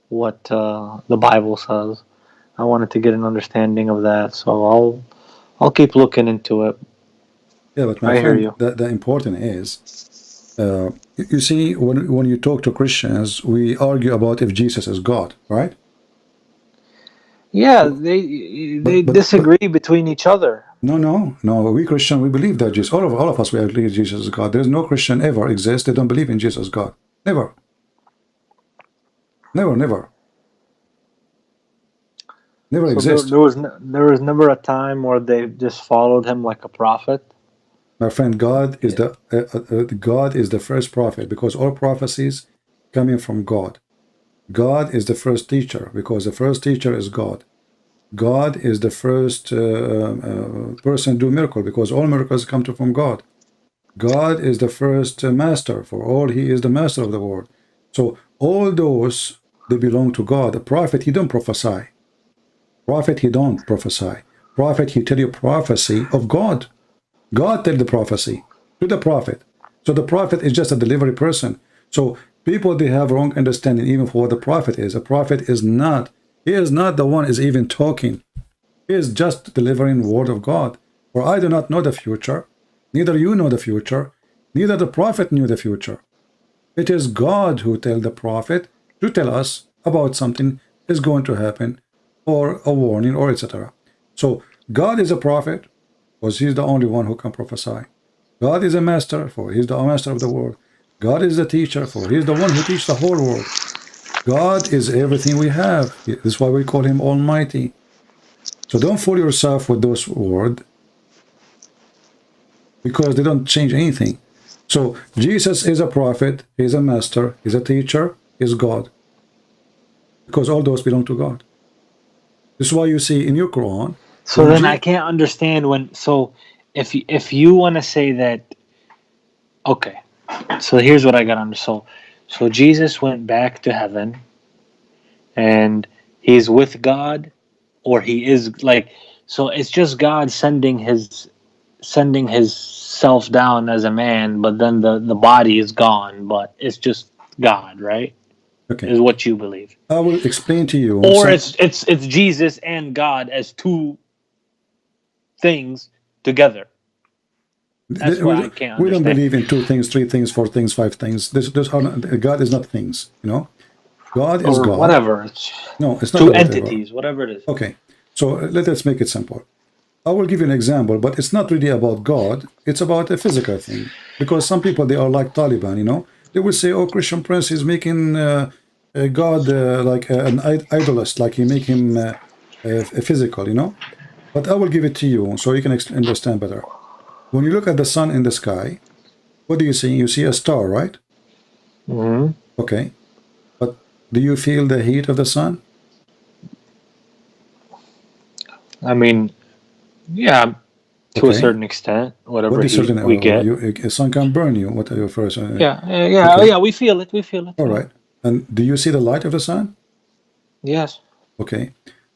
S4: the Bible says. I wanted to get an understanding of that, so I'll keep looking into it.
S2: Yeah, but my friend, the important is, you see, when you talk to Christians, we argue about if Jesus is God, right?
S4: Yeah, they disagree between each other.
S2: No. We Christian, we believe that Jesus. All of us, we believe Jesus is God. There is no Christian ever exists. They don't believe in Jesus as God. Never. Never so exists.
S4: There was never a time where they just followed him like a prophet.
S2: My friend, God is God is the first prophet because all prophecies coming from God. God is the first teacher because the first teacher is God. God is the first person do miracle because all miracles come from God. God is the first master for all. He is the master of the world. So all those, they belong to God. A prophet, he don't prophesy. Prophet, he don't prophesy. Prophet, he tell you prophecy of God. God tell the prophecy to the prophet. So the prophet is just a delivery person. So people, they have wrong understanding even for what the prophet is. A prophet is not. He is not the one is even talking. He is just delivering word of God. For I do not know the future. Neither you know the future. Neither the prophet knew the future. It is God who tell the prophet to tell us about something is going to happen or a warning or etc. So God is a prophet because he's the only one who can prophesy. God is a master for he's the master of the world. God is the teacher for he's the one who teaches the whole world. God is everything we have. That's why we call him Almighty. So don't fool yourself with those words because they don't change anything. So Jesus is a prophet, he's a master, he's a teacher, he's God. Because all those belong to God. This is why you see in your Quran.
S4: So then I can't understand when. So if you want to say that, okay. So here's what I got under. So Jesus went back to heaven, and he's with God, or he is like. So it's just God sending his self down as a man, but then the body is gone, but it's just God, right?
S2: Okay.
S4: Is what you believe.
S2: I will explain to you.
S4: Or it's Jesus and God as two things together. That's what I can't understand.
S2: We don't believe in 2 things, 3 things, 4 things, 5 things. Those are not, God is not things, you know. God is God.
S4: Whatever.
S2: No, it's not
S4: 2 entities, whatever it is.
S2: Okay, so let's make it simple. I will give you an example, but it's not really about God. It's about a physical thing. Because some people, they are like Taliban, you know. They will say, oh, Christian Prince is making God like an idolist, like he make him physical, you know. But I will give it to you so you can understand better. When you look at the sun in the sky, what do you see? You see a star, right?
S4: Mm-hmm.
S2: Okay. But do you feel the heat of the sun?
S4: I mean, yeah, to a certain extent, whatever we get.
S2: The sun can burn you. What are your first?
S4: Yeah, we feel it.
S2: All right. And do you see the light of the sun?
S4: Yes.
S2: Okay.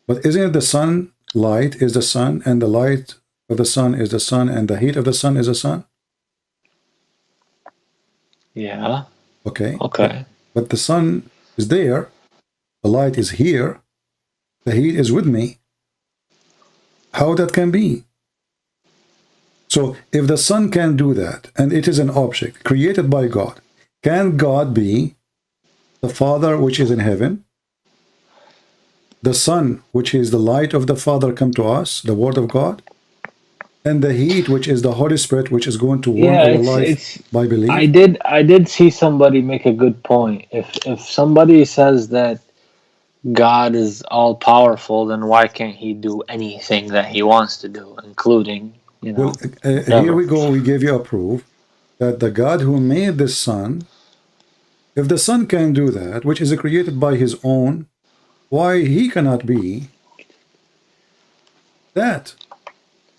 S2: But isn't it the sun light is the sun, and the light of the sun is the sun, and the heat of the sun is the sun?
S4: Yeah.
S2: Okay,
S4: Okay.
S2: but the sun is there, the light is here, the heat is with me. How that can be? So if the sun can do that, and it is an object created by God, can God be the Father which is in heaven? The sun, which is the light of the Father, come to us, the Word of God, and the heat, which is the Holy Spirit, which is going to warm
S4: Yeah,
S2: our life
S4: it's
S2: by
S4: I
S2: belief.
S4: did see somebody make a good point. If somebody says that God is all powerful, then why can't he do anything that he wants to do, including,
S2: Well, here
S4: whatever?
S2: we go. We gave you a proof that the God who made the sun, if the sun can do that, which is created by his own, why he cannot be that?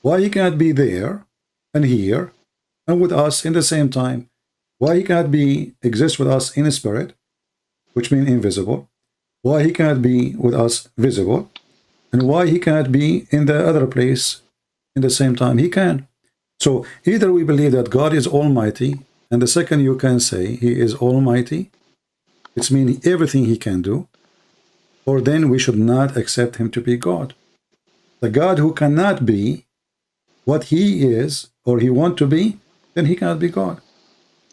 S2: Why he cannot be there and here and with us in the same time? Why he cannot be exist with us in spirit, which means invisible? Why he cannot be with us visible? And why he cannot be in the other place in the same time? He can. So either we believe that God is almighty, and the second you can say he is almighty, it's meaning everything he can do, or then we should not accept him to be God. The God who cannot be what he is or he want to be, then he cannot be God.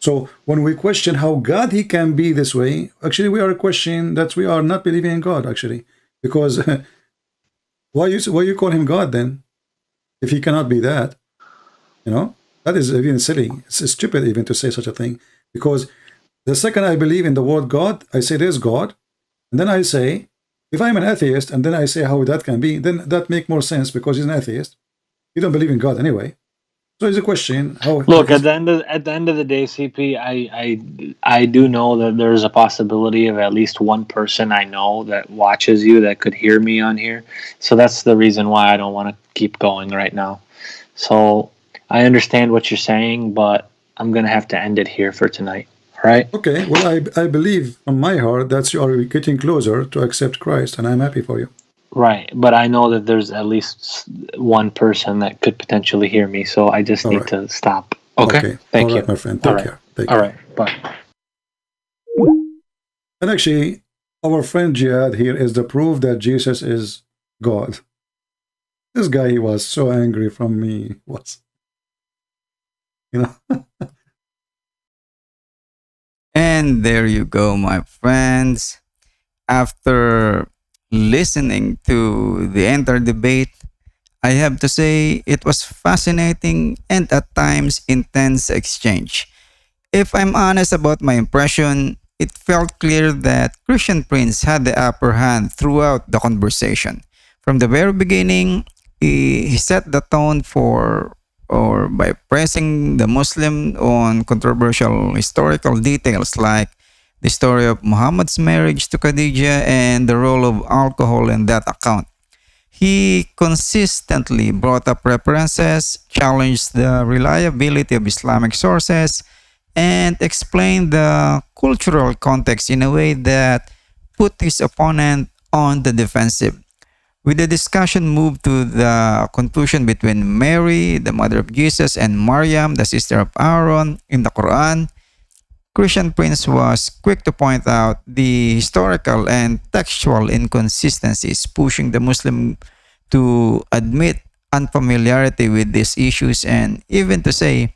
S2: So when we question how God he can be this way, actually we are questioning that we are not believing in God, actually, because why you call him God then if he cannot be that? You know, that is even silly. It's stupid even to say such a thing, because the second I believe in the word God, I say there's God, and then I say, if I'm an atheist, and then I say how that can be, then that make more sense because he's an atheist. You don't believe in God anyway. So it's a question how
S4: Look,
S2: is
S4: at the end of the day, CP, I do know that there's a possibility of at least one person I know that watches you that could hear me on here. So that's the reason why I don't want to keep going right now. So I understand what you're saying, but I'm gonna have to end it here for tonight. All right?
S2: okay. Well, I believe from my heart that you are getting closer to accept Christ, and I'm happy for you.
S4: Right. But I know that there's at least one person that could potentially hear me, so I just
S2: All
S4: need
S2: right.
S4: to stop. Okay?
S2: Okay. All
S4: Thank
S2: right,
S4: you.
S2: my friend.
S4: All
S2: Take
S4: right.
S2: care. Take
S4: All
S2: care.
S4: right. Bye.
S2: And actually, our friend Jihad here is the proof that Jesus is God. This guy, he was so angry from me. Was, you know.
S1: And there you go, my friends. After listening to the entire debate, I have to say it was fascinating and at times intense exchange. If I'm honest about my impression, it felt clear that Christian Prince had the upper hand throughout the conversation. From the very beginning, he set the tone for or by pressing the Muslim on controversial historical details like the story of Muhammad's marriage to Khadija and the role of alcohol in that account. He consistently brought up references, challenged the reliability of Islamic sources, and explained the cultural context in a way that put his opponent on the defensive. With the discussion moved to the conclusion between Mary, the mother of Jesus, and Maryam, the sister of Aaron, in the Quran, Christian Prince was quick to point out the historical and textual inconsistencies, pushing the Muslim to admit unfamiliarity with these issues and even to say,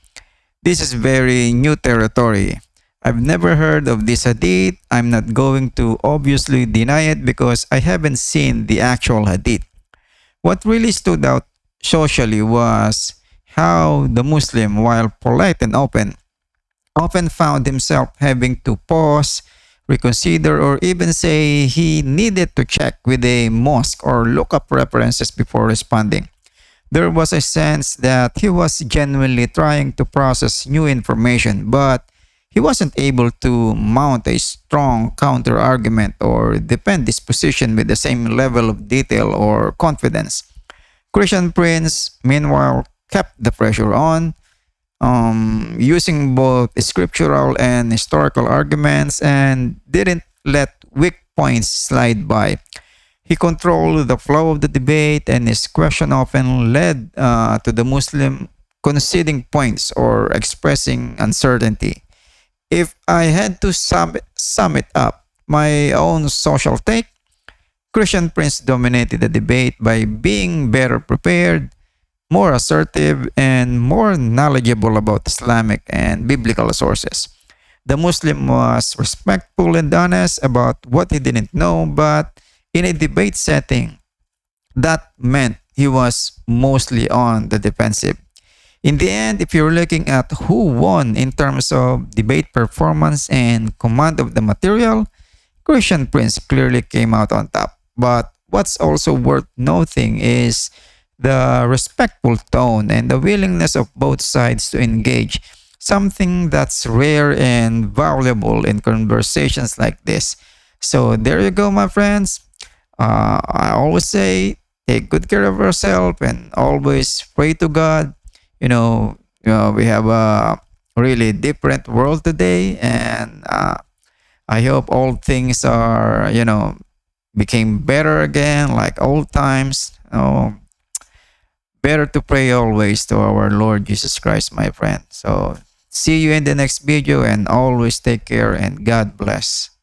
S1: this is very new territory. I've never heard of this hadith. I'm not going to obviously deny it because I haven't seen the actual hadith. What really stood out socially was how the Muslim, while polite and open, often found himself having to pause, reconsider, or even say he needed to check with a mosque or look up references before responding. There was a sense that he was genuinely trying to process new information, but he wasn't able to mount a strong counter argument or defend his position with the same level of detail or confidence. Christian Prince, meanwhile, kept the pressure on, using both scriptural and historical arguments and didn't let weak points slide by. He controlled the flow of the debate, and his question often led to the Muslim conceding points or expressing uncertainty. If I had to sum it up, my own social take, Christian Prince dominated the debate by being better prepared, more assertive, and more knowledgeable about Islamic and biblical sources. The Muslim was respectful and honest about what he didn't know, but in a debate setting, that meant he was mostly on the defensive. In the end, if you're looking at who won in terms of debate performance and command of the material, Christian Prince clearly came out on top. But what's also worth noting is the respectful tone and the willingness of both sides to engage, something that's rare and valuable in conversations like this. So there you go, my friends. I always say take good care of yourself and always pray to God. We have a really different world today, and I hope all things are, became better again like old times. Better to pray always to our Lord Jesus Christ, my friend. So see you in the next video, and always take care and God bless.